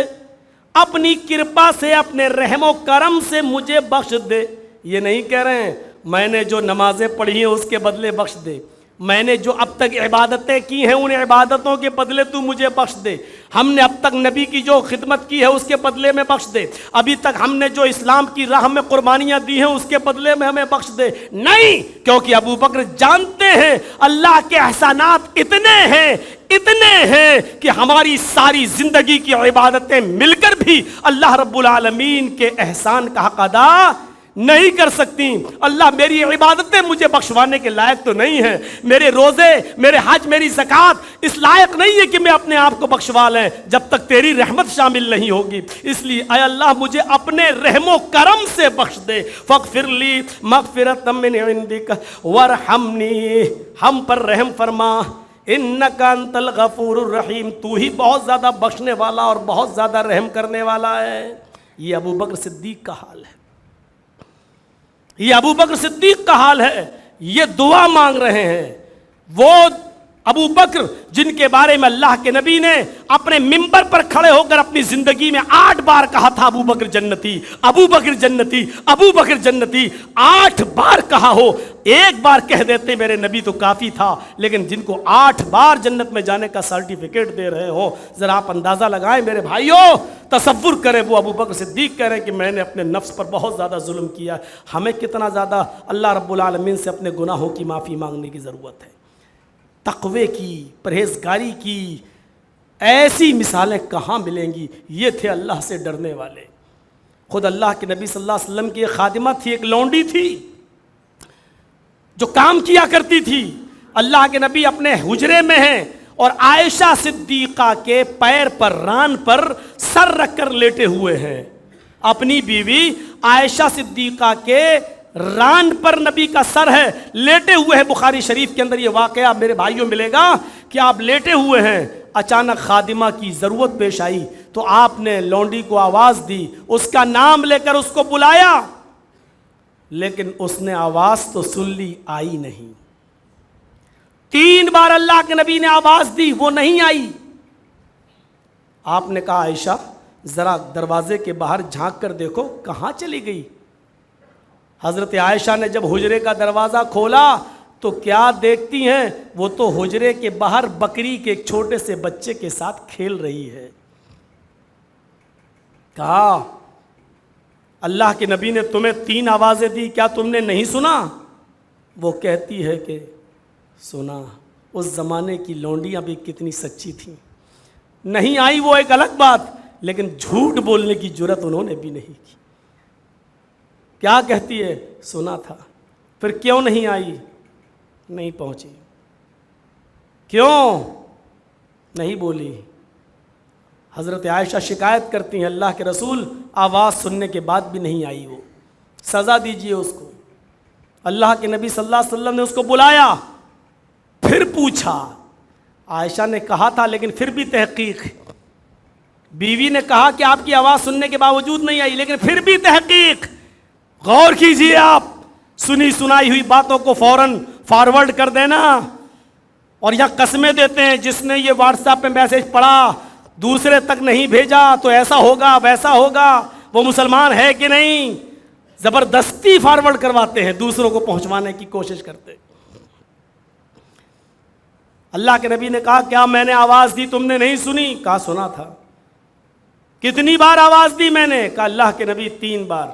اپنی کرپا سے اپنے رحم و کرم سے مجھے بخش دے۔ یہ نہیں کہہ رہے ہیں میں نے جو نمازیں پڑھی ہیں اس کے بدلے بخش دے، میں نے جو اب تک عبادتیں کی ہیں ان عبادتوں کے بدلے تو مجھے بخش دے. ہم نے اب تک نبی کی جو خدمت کی ہے اس کے بدلے میں بخش دے. ابھی تک ہم نے جو اسلام کی راہ میں قربانیاں دی ہیں اس کے بدلے میں ہمیں بخش دے. نہیں, کیونکہ ابو بکر جانتے ہیں اللہ کے احسانات اتنے ہیں کہ ہماری ساری زندگی کی عبادتیں مل کر بھی اللہ رب العالمین کے احسان کا حق ادا نہیں کر سکتی. اللہ میری عبادتیں مجھے بخشوانے کے لائق تو نہیں ہے. میرے روزے, میرے حج, میری زکوٰۃ اس لائق نہیں ہے کہ میں اپنے آپ کو بخشوا لیں جب تک تیری رحمت شامل نہیں ہوگی. اس لیے اے اللہ مجھے اپنے رحم و کرم سے بخش دے. فاغفر لی مغفرۃ من عندک وارحمنی, ہم پر رحم فرما. انک انت الغفور الرحیم, تو ہی بہت زیادہ بخشنے والا اور بہت زیادہ رحم کرنے والا ہے. یہ ابو بکر صدیق کا حال ہے. یہ ابو بکر صدیق کا حال ہے. یہ دعا مانگ رہے ہیں. وہ ابو بکر جن کے بارے میں اللہ کے نبی نے اپنے منبر پر کھڑے ہو کر اپنی زندگی میں 8 بار کہا تھا ابو بکر جنتی, ابو بکر جنتی, ابو بکر جنتی. 8 بار کہا ہو, ایک بار کہہ دیتے میرے نبی تو کافی تھا, لیکن جن کو 8 بار جنت میں جانے کا سرٹیفکیٹ دے رہے ہو, ذرا آپ اندازہ لگائیں میرے بھائیوں. تصور کریں وہ ابو بکر صدیق کہہ رہے ہیں کہ میں نے اپنے نفس پر بہت زیادہ ظلم کیا. ہمیں کتنا زیادہ اللہ رب العالمین سے اپنے گناہوں کی معافی مانگنے کی ضرورت ہے. تقوی کی, پرہیزگاری کی ایسی مثالیں کہاں ملیں گی. یہ تھے اللہ سے ڈرنے والے. خود اللہ کے نبی صلی اللہ علیہ وسلم کی ایک خادمہ تھی, ایک لونڈی تھی جو کام کیا کرتی تھی. اللہ کے نبی اپنے حجرے میں ہیں اور عائشہ صدیقہ کے پیر پر, ران پر سر رکھ کر لیٹے ہوئے ہیں. اپنی بیوی عائشہ صدیقہ کے ران پر نبی کا سر ہے, لیٹے ہوئے ہیں. بخاری شریف کے اندر یہ واقعہ میرے بھائیوں ملے گا کہ آپ لیٹے ہوئے ہیں. اچانک خادمہ کی ضرورت پیش آئی تو آپ نے لونڈی کو آواز دی, اس کا نام لے کر اس کو بلایا, لیکن اس نے آواز تو سن لی, آئی نہیں. 3 بار اللہ کے نبی نے آواز دی, وہ نہیں آئی. آپ نے کہا عائشہ ذرا دروازے کے باہر جھانک کر دیکھو کہاں چلی گئی. حضرت عائشہ نے جب حجرے کا دروازہ کھولا تو کیا دیکھتی ہیں, وہ تو حجرے کے باہر بکری کے ایک چھوٹے سے بچے کے ساتھ کھیل رہی ہے. کہا اللہ کے نبی نے تمہیں 3 آوازیں دی, کیا تم نے نہیں سنا؟ وہ کہتی ہے کہ سنا. اس زمانے کی لونڈیاں بھی کتنی سچی تھیں. نہیں آئی وہ ایک الگ بات, لیکن جھوٹ بولنے کی جرت انہوں نے بھی نہیں کی. کیا کہتی ہے؟ سنا تھا. پھر کیوں نہیں آئی؟ نہیں پہنچی. کیوں نہیں بولی؟ حضرت عائشہ شکایت کرتی ہیں اللہ کے رسول آواز سننے کے بعد بھی نہیں آئی, وہ سزا دیجئے اس کو. اللہ کے نبی صلی اللہ علیہ وسلم نے اس کو بلایا, پھر پوچھا. عائشہ نے کہا تھا لیکن پھر بھی تحقیق. بیوی نے کہا کہ آپ کی آواز سننے کے باوجود نہیں آئی, لیکن پھر بھی تحقیق. غور کیجئے آپ, سنی سنائی ہوئی باتوں کو فوراً فارورڈ کر دینا اور یہاں قسمیں دیتے ہیں جس نے یہ واٹس ایپ پہ میسج پڑھا دوسرے تک نہیں بھیجا تو ایسا ہوگا ویسا ہوگا, وہ مسلمان ہے کہ نہیں. زبردستی فارورڈ کرواتے ہیں, دوسروں کو پہنچوانے کی کوشش کرتے ہیں. اللہ کے نبی نے کہا کیا میں نے آواز دی تم نے نہیں سنی؟ کہا سنا تھا. کتنی بار آواز دی میں نے؟ کہا اللہ کے نبی 3 بار.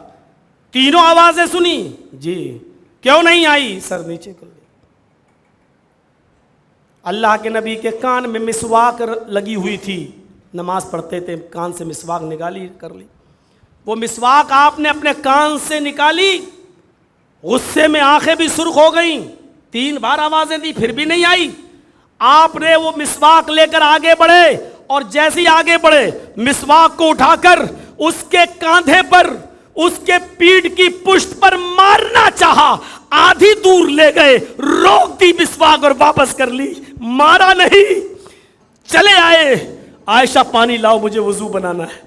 تینوں آوازیں سنی؟ جی. کیوں نہیں آئی؟ سر نیچے کر لی. اللہ کے نبی کے کان میں مسواک لگی ہوئی تھی, نماز پڑھتے تھے, کان سے مسواک نکالی کر لی. وہ مسواک آپ نے اپنے کان سے نکالی, غصے میں آنکھیں بھی سرخ ہو گئیں. 3 بار آوازیں دی پھر بھی نہیں آئی. آپ نے وہ مسواک لے کر آگے بڑھے اور جیسے ہی آگے بڑھے مسواک کو اٹھا کر اس کے کاندھے پر, اس کے پیٹھ کی پشت پر مارنا چاہا. آدھی دور لے گئے, روک دی مسواک اور واپس کر لی, مارا نہیں. چلے آئے, عائشہ پانی لاؤ مجھے وضو بنانا ہے.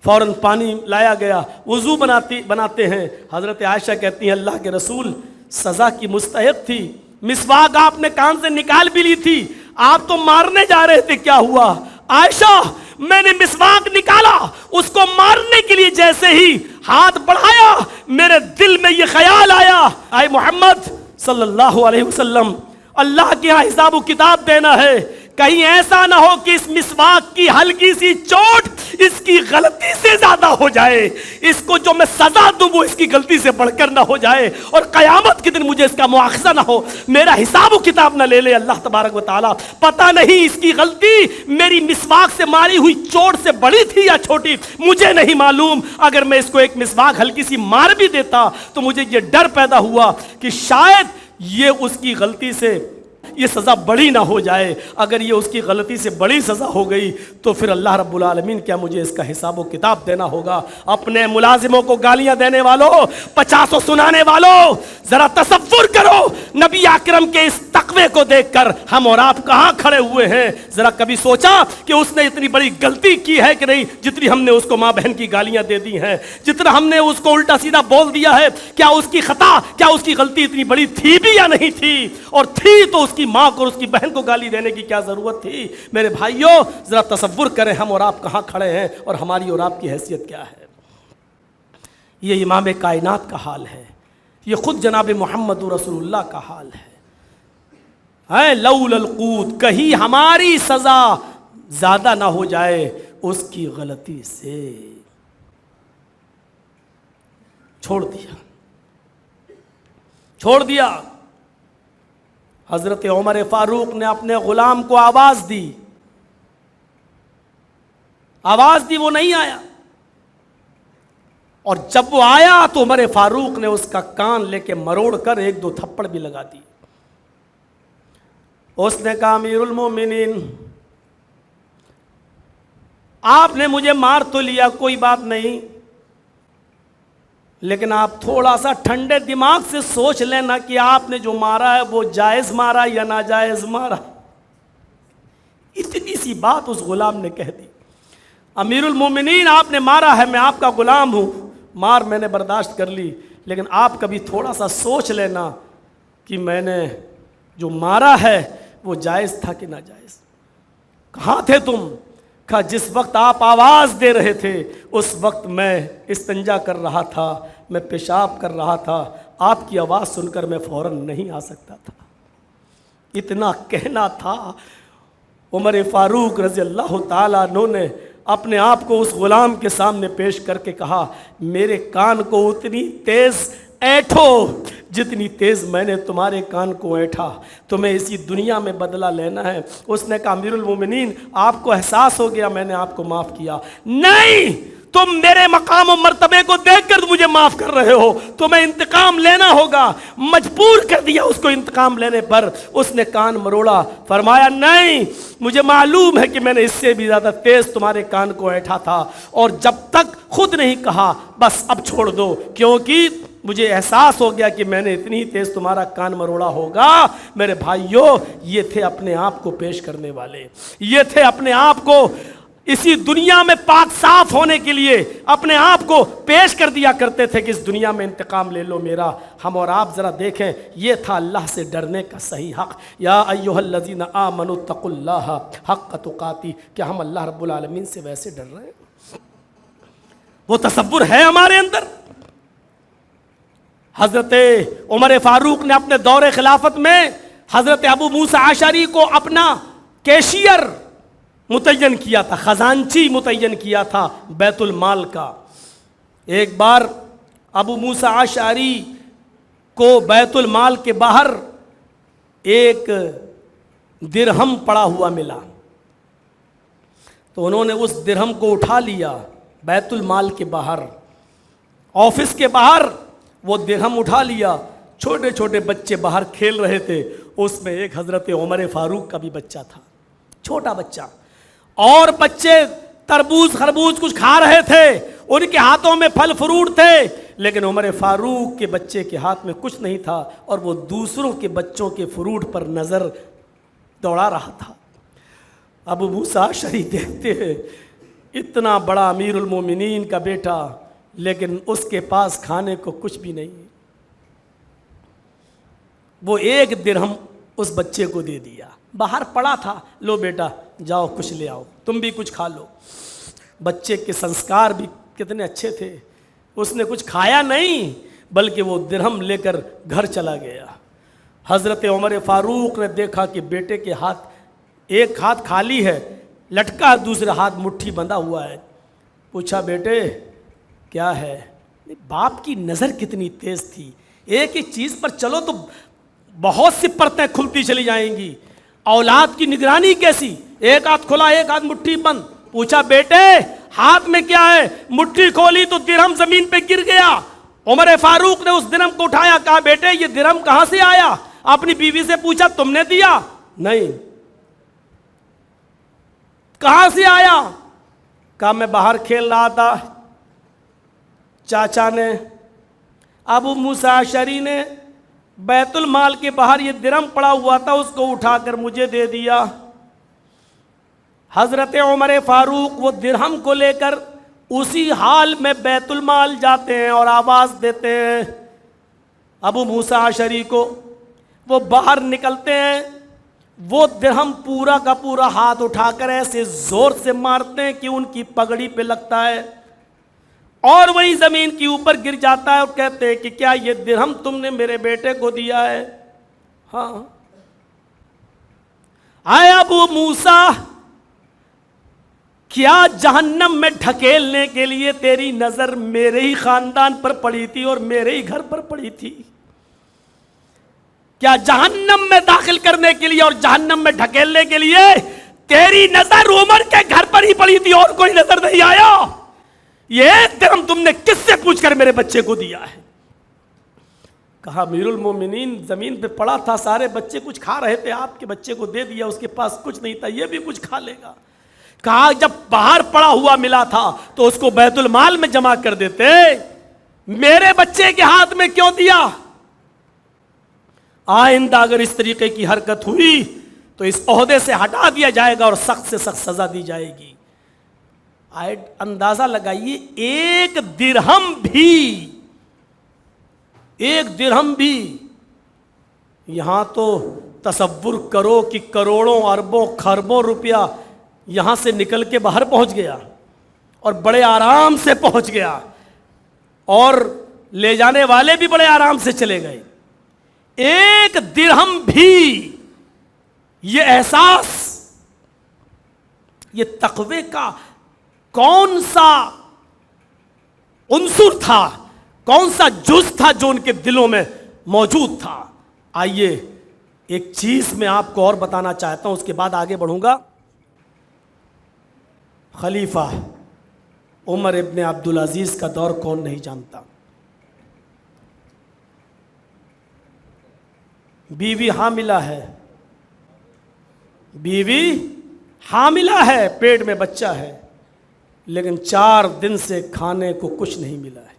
فوراً پانی لایا گیا, وضو بناتے ہیں. حضرت عائشہ کہتی ہیں اللہ کے رسول سزا کی مستحق تھی, مسواک آپ نے کان سے نکال بھی لی تھی, آپ تو مارنے جا رہے تھے, کیا ہوا؟ عائشہ میں نے مسواک نکالا, اس کو مارنے کے لیے جیسے ہی ہاتھ بڑھایا میرے دل میں یہ خیال آیا, اے محمد صلی اللہ علیہ وسلم اللہ کے یہاں حساب و کتاب دینا ہے. کہیں ایسا نہ ہو کہ اس مسواک کی ہلکی سی چوٹ اس کی غلطی سے زیادہ ہو جائے, اس کو جو میں سزا دوں وہ اس کی غلطی سے بڑھ کر نہ ہو جائے, اور قیامت کے دن مجھے اس کا مواخذہ نہ ہو, میرا حساب و کتاب نہ لے لے اللہ تبارک و تعالیٰ. پتہ نہیں اس کی غلطی میری مسواک سے ماری ہوئی چوٹ سے بڑی تھی یا چھوٹی, مجھے نہیں معلوم. اگر میں اس کو ایک مسواک ہلکی سی مار بھی دیتا تو مجھے یہ ڈر پیدا ہوا کہ شاید یہ اس کی غلطی سے یہ سزا بڑی نہ ہو جائے. اگر یہ اس کی غلطی سے بڑی سزا ہو گئی تو پھر اللہ رب العالمین کیا مجھے اس کا حساب و کتاب دینا ہوگا. اپنے ملازموں کو گالیاں دینے والوں, 50 سنانے والوں, ذرا تصور کرو نبی اکرم کے اس تقوی کو دیکھ کر ہم اور آپ کہاں کھڑے ہوئے ہیں. ذرا کبھی سوچا کہ اس نے اتنی بڑی غلطی کی ہے کہ نہیں جتنی ہم نے اس کو ماں بہن کی گالیاں دے دی ہیں, جتنا ہم نے اس کو الٹا سیدھا بول دیا ہے. کیا اس کی خطا, کیا اس کی غلطی اتنی بڑی تھی بھی یا نہیں تھی؟ اور تھی تو اس کی ماں کو اور اس کی بہن کو گالی دینے کی کیا ضرورت تھی؟ میرے بھائیوں ذرا تصور کریں ہم اور آپ کہاں کھڑے ہیں اور ہماری اور آپ کی حیثیت کیا ہے. یہ امام کائنات کا حال ہے, یہ خود جناب محمد رسول اللہ کا حال ہے. لولا القوت, کہیں ہماری سزا زیادہ نہ ہو جائے اس کی غلطی سے. چھوڑ دیا. حضرت عمر فاروق نے اپنے غلام کو آواز دی, وہ نہیں آیا, اور جب وہ آیا تو عمر فاروق نے اس کا کان لے کے مروڑ کر 1-2 تھپڑ بھی لگا دی. اس نے کہا امیر المومنین آپ نے مجھے مار تو لیا, کوئی بات نہیں, لیکن آپ تھوڑا سا ٹھنڈے دماغ سے سوچ لینا کہ آپ نے جو مارا ہے وہ جائز مارا یا ناجائز مارا. اتنی سی بات اس غلام نے کہہ دی. امیر المومنین آپ نے مارا ہے, میں آپ کا غلام ہوں, مار میں نے برداشت کر لی, لیکن آپ کبھی تھوڑا سا سوچ لینا کہ میں نے جو مارا ہے وہ جائز تھا کہ ناجائز. کہاں تھے تم؟ کہا جس وقت آپ آواز دے رہے تھے اس وقت میں استنجا کر رہا تھا, میں پیشاب کر رہا تھا, آپ کی آواز سن کر میں فوراً نہیں آ سکتا تھا. اتنا کہنا تھا. عمر فاروق رضی اللہ تعالیٰ عنہ نے اپنے آپ کو اس غلام کے سامنے پیش کر کے کہا میرے کان کو اتنی تیز ایٹھو جتنی تیز میں نے تمہارے کان کو ایٹھا, تمہیں اسی دنیا میں بدلہ لینا ہے. اس نے کہا امیر المومنین آپ کو احساس ہو گیا, میں نے آپ کو معاف کیا. نہیں, تم میرے مقام و مرتبے کو دیکھ کر مجھے معاف کر رہے ہو, تمہیں انتقام لینا ہوگا. مجبور کر دیا اس کو انتقام لینے پر. اس نے کان مروڑا, فرمایا نہیں, مجھے معلوم ہے کہ میں نے اس سے بھی زیادہ تیز تمہارے کان کو ایٹھا تھا, اور جب تک خود نہیں کہا بس اب چھوڑ دو, کیونکہ مجھے احساس ہو گیا کہ میں نے اتنی تیز تمہارا کان مروڑا ہوگا. میرے بھائیوں یہ تھے اپنے آپ کو پیش کرنے والے, یہ تھے اپنے آپ کو اسی دنیا میں پاک صاف ہونے کے لیے اپنے آپ کو پیش کر دیا کرتے تھے کہ اس دنیا میں انتقام لے لو میرا. ہم اور آپ ذرا دیکھیں, یہ تھا اللہ سے ڈرنے کا صحیح حق. یا ایھا الذین آمنوا اتقوا اللہ حق تقاتہ, کیا ہم اللہ رب العالمین سے ویسے ڈر رہے ہیں؟ وہ تصور ہے ہمارے اندر؟ حضرت عمر فاروق نے اپنے دور خلافت میں حضرت ابو موسیٰ اشعری کو اپنا کیشیئر متعین کیا تھا, خزانچی متعین کیا تھا بیت المال کا. ایک بار ابو موسیٰ اشعری کو بیت المال کے باہر ایک درہم پڑا ہوا ملا, تو انہوں نے اس درہم کو اٹھا لیا. بیت المال کے باہر, آفس کے باہر وہ درہم اٹھا لیا. چھوٹے چھوٹے بچے باہر کھیل رہے تھے, اس میں ایک حضرت عمر فاروق کا بھی بچہ تھا, چھوٹا بچہ, اور بچے تربوز خربوز کچھ کھا رہے تھے, ان کے ہاتھوں میں پھل فروٹ تھے, لیکن عمر فاروق کے بچے کے ہاتھ میں کچھ نہیں تھا, اور وہ دوسروں کے بچوں کے فروٹ پر نظر دوڑا رہا تھا. ابو موسیٰ اشعری دیکھتے ہیں اتنا بڑا امیر المومنین کا بیٹا, لیکن اس کے پاس کھانے کو کچھ بھی نہیں. وہ 1 درہم اس بچے کو دے دیا, باہر پڑا تھا, لو بیٹا جاؤ کچھ لے آؤ, تم بھی کچھ کھا لو. بچے کے سنسکار بھی کتنے اچھے تھے, اس نے کچھ کھایا نہیں بلکہ وہ درہم لے کر گھر چلا گیا. حضرت عمر فاروق نے دیکھا کہ بیٹے کے ہاتھ، ایک ہاتھ خالی ہے، لٹکا، دوسرا ہاتھ مٹھی بندھا ہوا ہے. پوچھا بیٹے کیا ہے؟ باپ کی نظر کتنی تیز تھی، ایک ہی چیز پر چلو تو بہت سی پرتیں کھلتی چلی جائیں گی. اولاد کی نگرانی کیسی، ایک ہاتھ کھلا ایک ہاتھ مٹھی بند. پوچھا بیٹے ہاتھ میں کیا ہے؟ مٹھی کھولی تو درہم زمین پہ گر گیا. عمر فاروق نے اس درہم کو اٹھایا، کہا بیٹے یہ درہم کہاں سے آیا؟ اپنی بیوی سے پوچھا تم نے دیا؟ نہیں. کہاں سے آیا؟ کہا میں باہر کھیل رہا تھا، چاچا نے، ابو موسیٰ اشعری نے بیت المال کے باہر یہ درہم پڑا ہوا تھا، اس کو اٹھا کر مجھے دے دیا. حضرت عمر فاروق وہ درہم کو لے کر اسی حال میں بیت المال جاتے ہیں اور آواز دیتے ہیں ابو موسیٰ اشعری کو. وہ باہر نکلتے ہیں، وہ درہم پورا کا پورا ہاتھ اٹھا کر ایسے زور سے مارتے ہیں کہ ان کی پگڑی پہ لگتا ہے اور وہی زمین کے اوپر گر جاتا ہے، اور کہتے ہیں کہ کیا یہ درہم تم نے میرے بیٹے کو دیا ہے؟ ہاں. آئے ابو موسیٰ، کیا جہنم میں ڈھکیلنے کے لیے تیری نظر میرے ہی خاندان پر پڑی تھی اور میرے ہی گھر پر پڑی تھی؟ کیا جہنم میں داخل کرنے کے لیے اور جہنم میں ڈھکیلنے کے لیے تیری نظر عمر کے گھر پر ہی پڑی تھی اور کوئی نظر نہیں آیا؟ یہ درہم تم نے کس سے پوچھ کر میرے بچے کو دیا ہے؟ کہا امیر المومنین زمین پہ پڑا تھا، سارے بچے کچھ کھا رہے تھے، آپ کے بچے کو دے دیا، اس کے پاس کچھ نہیں تھا، یہ بھی کچھ کھا لے گا. کہا جب باہر پڑا ہوا ملا تھا تو اس کو بیت المال میں جمع کر دیتے، میرے بچے کے ہاتھ میں کیوں دیا؟ آئندہ اگر اس طریقے کی حرکت ہوئی تو اس عہدے سے ہٹا دیا جائے گا اور سخت سے سخت سزا دی جائے گی. اندازہ لگائیے ایک درہم بھی، یہاں تو تصور کرو کہ کروڑوں اربوں خربوں روپیہ یہاں سے نکل کے باہر پہنچ گیا اور بڑے آرام سے پہنچ گیا، اور لے جانے والے بھی بڑے آرام سے چلے گئے. ایک درہم بھی، یہ احساس، یہ تقوی کا کون سا عنصر تھا، کون سا جز تھا جو ان کے دلوں میں موجود تھا؟ آئیے ایک چیز میں آپ کو اور بتانا چاہتا ہوں، اس کے بعد آگے بڑھوں گا. خلیفہ عمر ابن عبدالعزیز کا دور کون نہیں جانتا؟ بیوی حاملہ ہے، پیٹ میں بچہ ہے، لیکن 4 دن سے کھانے کو کچھ نہیں ملا ہے.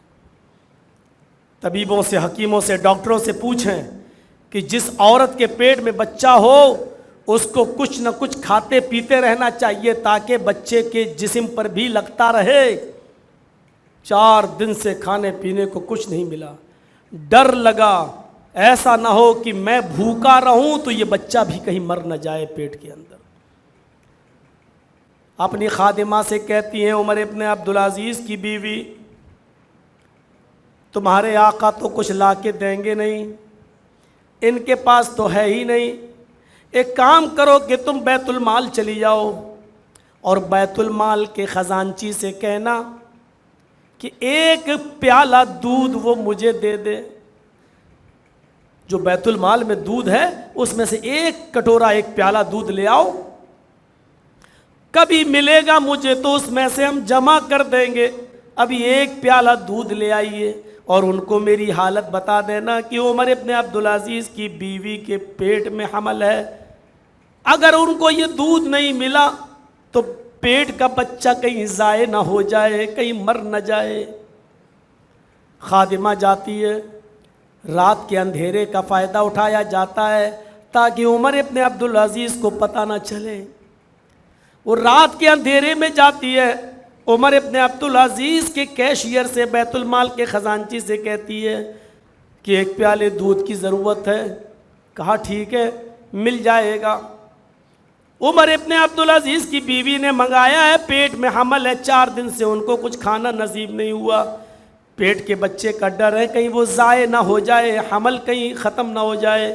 طبیبوں سے، حکیموں سے، ڈاکٹروں سے پوچھیں کہ جس عورت کے پیٹ میں بچہ ہو اس کو کچھ نہ کچھ کھاتے پیتے رہنا چاہیے تاکہ بچے کے جسم پر بھی لگتا رہے. 4 دن سے کھانے پینے کو کچھ نہیں ملا. ڈر لگا ایسا نہ ہو کہ میں بھوکا رہوں تو یہ بچہ بھی کہیں مر نہ جائے پیٹ کے اندر. اپنی خادمہ سے کہتی ہیں عمر ابن عبدالعزیز کی بیوی، تمہارے آقا تو کچھ لا کے دیں گے نہیں، ان کے پاس تو ہے ہی نہیں، ایک کام کرو کہ تم بیت المال چلی جاؤ اور بیت المال کے خزانچی سے کہنا کہ ایک پیالہ دودھ وہ مجھے دے دے. جو بیت المال میں دودھ ہے اس میں سے ایک کٹورا، ایک پیالہ دودھ لے آؤ، کبھی ملے گا مجھے تو اس میں سے ہم جمع کر دیں گے. ابھی ایک پیالہ دودھ لے آئیے اور ان کو میری حالت بتا دینا کہ عمر ابن عبدالعزیز کی بیوی کے پیٹ میں حمل ہے. اگر ان کو یہ دودھ نہیں ملا تو پیٹ کا بچہ کہیں ضائع نہ ہو جائے، کہیں مر نہ جائے. خادمہ جاتی ہے، رات کے اندھیرے کا فائدہ اٹھایا جاتا ہے تاکہ عمر ابن عبدالعزیز کو پتہ نہ چلے. وہ رات کے اندھیرے میں جاتی ہے، عمر ابن عبدالعزیز کے کیشیئر سے، بیت المال کے خزانچی سے کہتی ہے کہ ایک پیالے دودھ کی ضرورت ہے. کہا ٹھیک ہے مل جائے گا. عمر ابن عبدالعزیز کی بیوی نے منگایا ہے، پیٹ میں حمل ہے، 4 دن سے ان کو کچھ کھانا نصیب نہیں ہوا. پیٹ کے بچے کا ڈر ہے کہیں وہ ضائع نہ ہو جائے، حمل کہیں ختم نہ ہو جائے.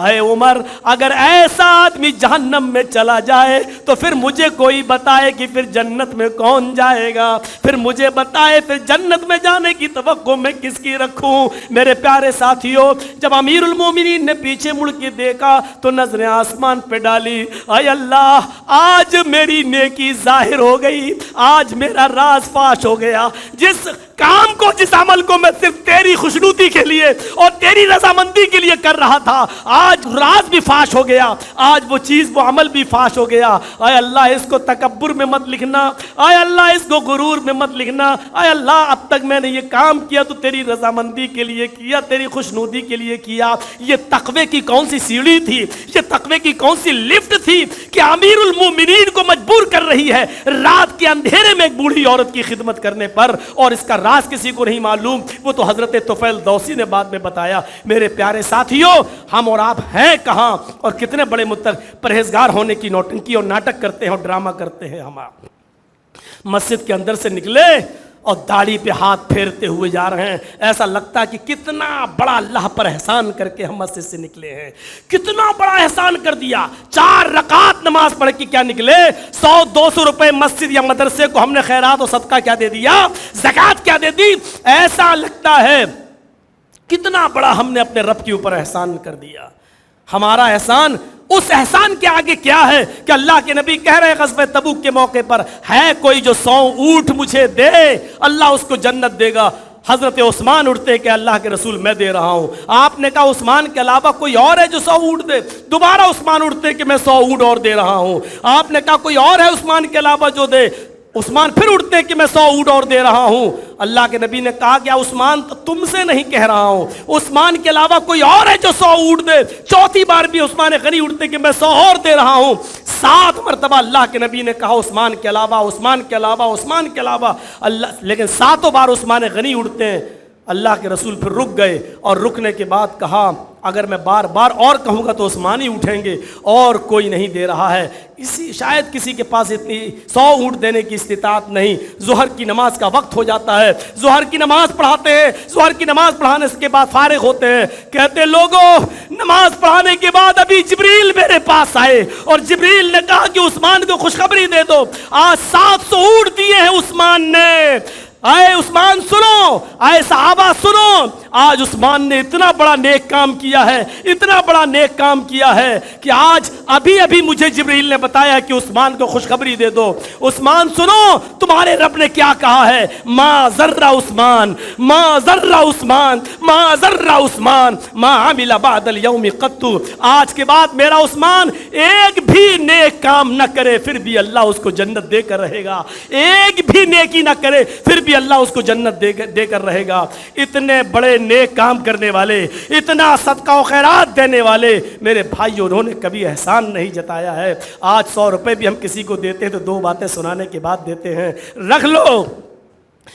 اے عمر اگر ایسا آدمی جہنم میں چلا جائے تو پھر مجھے کوئی بتائے کہ پھر جنت میں کون جائے گا، پھر مجھے بتائے پھر جنت میں جانے کی توقع میں کس کی رکھوں۔ میرے پیارے ساتھیوں، جب امیر المومنین نے پیچھے مڑ کے دیکھا تو نظریں آسمان پہ ڈالی، اے اللہ آج میری نیکی ظاہر ہو گئی، آج میرا راز فاش ہو گیا۔ جس کام کو، جس عمل کو میں صرف تیری خوشنودی کے لیے اور تیری رضامندی کے لیے کر رہا تھا، آج راز بھی فاش ہو گیا، آج وہ چیز، وہ عمل بھی فاش ہو گیا۔ اے اللہ اس کو تکبر میں مت لکھنا، اے اللہ اس کو غرور میں مت لکھنا، اے اللہ اب تک میں نے یہ کام کیا تو تیری رضامندی کے لیے کیا، تیری خوشنودی کے لیے کیا۔ یہ تقوی کی کون سی سیڑھی تھی، یہ تقوی کی کون سی لفٹ تھی کہ امیر المومنین کو مجبور کر رہی ہے رات کے اندھیرے میں ایک بوڑھی عورت کی خدمت کرنے پر، اور اس کا راز کسی کو نہیں معلوم۔ وہ تو حضرت طفیل دوسی نے بعد میں بتایا۔ میرے پیارے ساتھیوں، ہم اور آپ ہیں کہاں اور کتنے بڑے پرہیزگار ہونے کی نوٹنکی اور ناٹک کرتے ہیں اور ڈرامہ کرتے ہیں۔ ہم مسجد کے اندر سے نکلے اور داڑھی پہ ہاتھ پھیرتے ہوئے جا رہے ہیں، ایسا لگتا ہے کہ کتنا بڑا اللہ پر احسان کر کے ہم مسجد سے نکلے ہیں، کتنا بڑا احسان کر دیا۔ 4 رکعت نماز پڑھ کے کیا نکلے، 100-200 روپے مسجد یا مدرسے کو ہم نے خیرات و صدقہ کیا دے دیا، زکوٰۃ کیا دے دی۔ ایسا لگتا ہے کتنا بڑا ہم نے اپنے رب کے اوپر احسان کر دیا۔ ہمارا احسان اس احسان کے آگے کیا ہے کہ اللہ کے نبی کہہ رہے غزوہ تبوک کے موقع پر، ہے کوئی جو 100 اونٹ مجھے دے اللہ اس کو جنت دے گا۔ حضرت عثمان اٹھتے کہ اللہ کے رسول میں دے رہا ہوں۔ آپ نے کہا عثمان کے علاوہ کوئی اور ہے جو 100 اونٹ دے؟ دوبارہ عثمان اٹھتے کہ میں 100 اونٹ اور دے رہا ہوں۔ آپ نے کہا کوئی اور ہے عثمان کے علاوہ جو دے؟ عثمان پھر اٹھتے کہ میں 100 اونٹ اور دے رہا ہوں۔ اللہ کے نبی نے کہا کہ عثمان تم سے نہیں کہہ رہا ہوں، عثمان کے علاوہ کوئی اور ہے جو 100 اونٹ دے؟ چوتھی بار بھی عثمان غنی اٹھتے کہ میں 100 اور دے رہا ہوں۔ 7 مرتبہ اللہ کے نبی نے کہا عثمان کے علاوہ، عثمان کے علاوہ، عثمان کے علاوہ اللہ، لیکن 7 بار عثمان غنی اٹھتے ہیں۔ اللہ کے رسول پھر رک گئے اور رکنے کے بعد کہا اگر میں بار بار اور کہوں گا تو عثمان ہی اٹھیں گے، اور کوئی نہیں دے رہا ہے۔ شاید کسی کے پاس اتنی 100 اونٹ دینے کی استطاعت نہیں۔ ظہر کی نماز کا وقت ہو جاتا ہے، ظہر کی نماز پڑھاتے ہیں، ظہر کی نماز پڑھانے کے بعد فارغ ہوتے ہیں، کہتے لوگوں نماز پڑھانے کے بعد ابھی جبریل میرے پاس آئے اور جبریل نے کہا کہ عثمان کو خوشخبری دے دو، آج 700 اونٹ دیے ہیں عثمان نے۔ اے عثمان سنو، اے صحابہ سنو، آج عثمان نے اتنا بڑا نیک کام کیا ہے، اتنا بڑا نیک کام کیا ہے کہ آج ابھی مجھے جبریل نے بتایا کہ عثمان کو خوشخبری دے دو۔ عثمان سنو، تمہارے رب نے کیا کہا ہے، ما ذرہ عثمان، ما ذرہ عثمان، ما ذرہ عثمان ما عمل بعد اليوم قط۔ آج کے بعد میرا عثمان ایک بھی نیک کام نہ کرے پھر بھی اللہ اس کو جنت دے کر رہے گا، ایک بھی نیکی نہ کرے پھر بھی اللہ اس کو جنت دے کر رہے گا۔ اتنے بڑے نیک کام کرنے والے، اتنا صدقہ و خیرات دینے والے میرے بھائیوں، انہوں نے کبھی احسان نہیں جتایا ہے۔ آج 100 روپے بھی ہم کسی کو دیتے ہیں تو 2 باتیں سنانے کے بعد دیتے ہیں، رکھ لو۔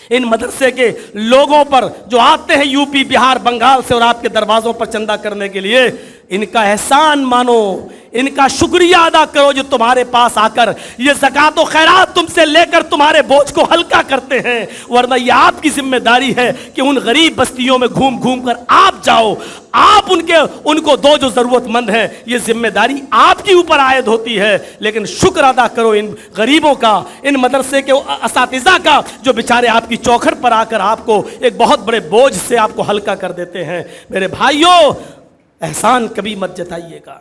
ان مدرسے کے لوگوں پر جو آتے ہیں یو پی، بہار، بنگال سے اور آپ کے دروازوں پر چندہ کرنے کے لیے، ان کا احسان مانو، ان کا شکریہ ادا کرو جو تمہارے پاس آ کر یہ زکوٰۃ و خیرات تم سے لے کر تمہارے بوجھ کو ہلکا کرتے ہیں۔ ورنہ یہ آپ کی ذمہ داری ہے کہ ان غریب بستیوں میں گھوم گھوم کر آپ جاؤ، آپ ان کو دو جو ضرورت مند ہیں۔ یہ ذمہ داری آپ کے اوپر عائد ہوتی ہے، لیکن شکر ادا کرو ان غریبوں کا، ان مدرسے کے اساتذہ کا جو بیچارے آپ کی چوکھٹ پر آ کر آپ کو ایک بہت بڑے بوجھ سے آپ کو ہلکا کر دیتے ہیں۔ میرے بھائیوں، احسان کبھی مت جتائیے گا،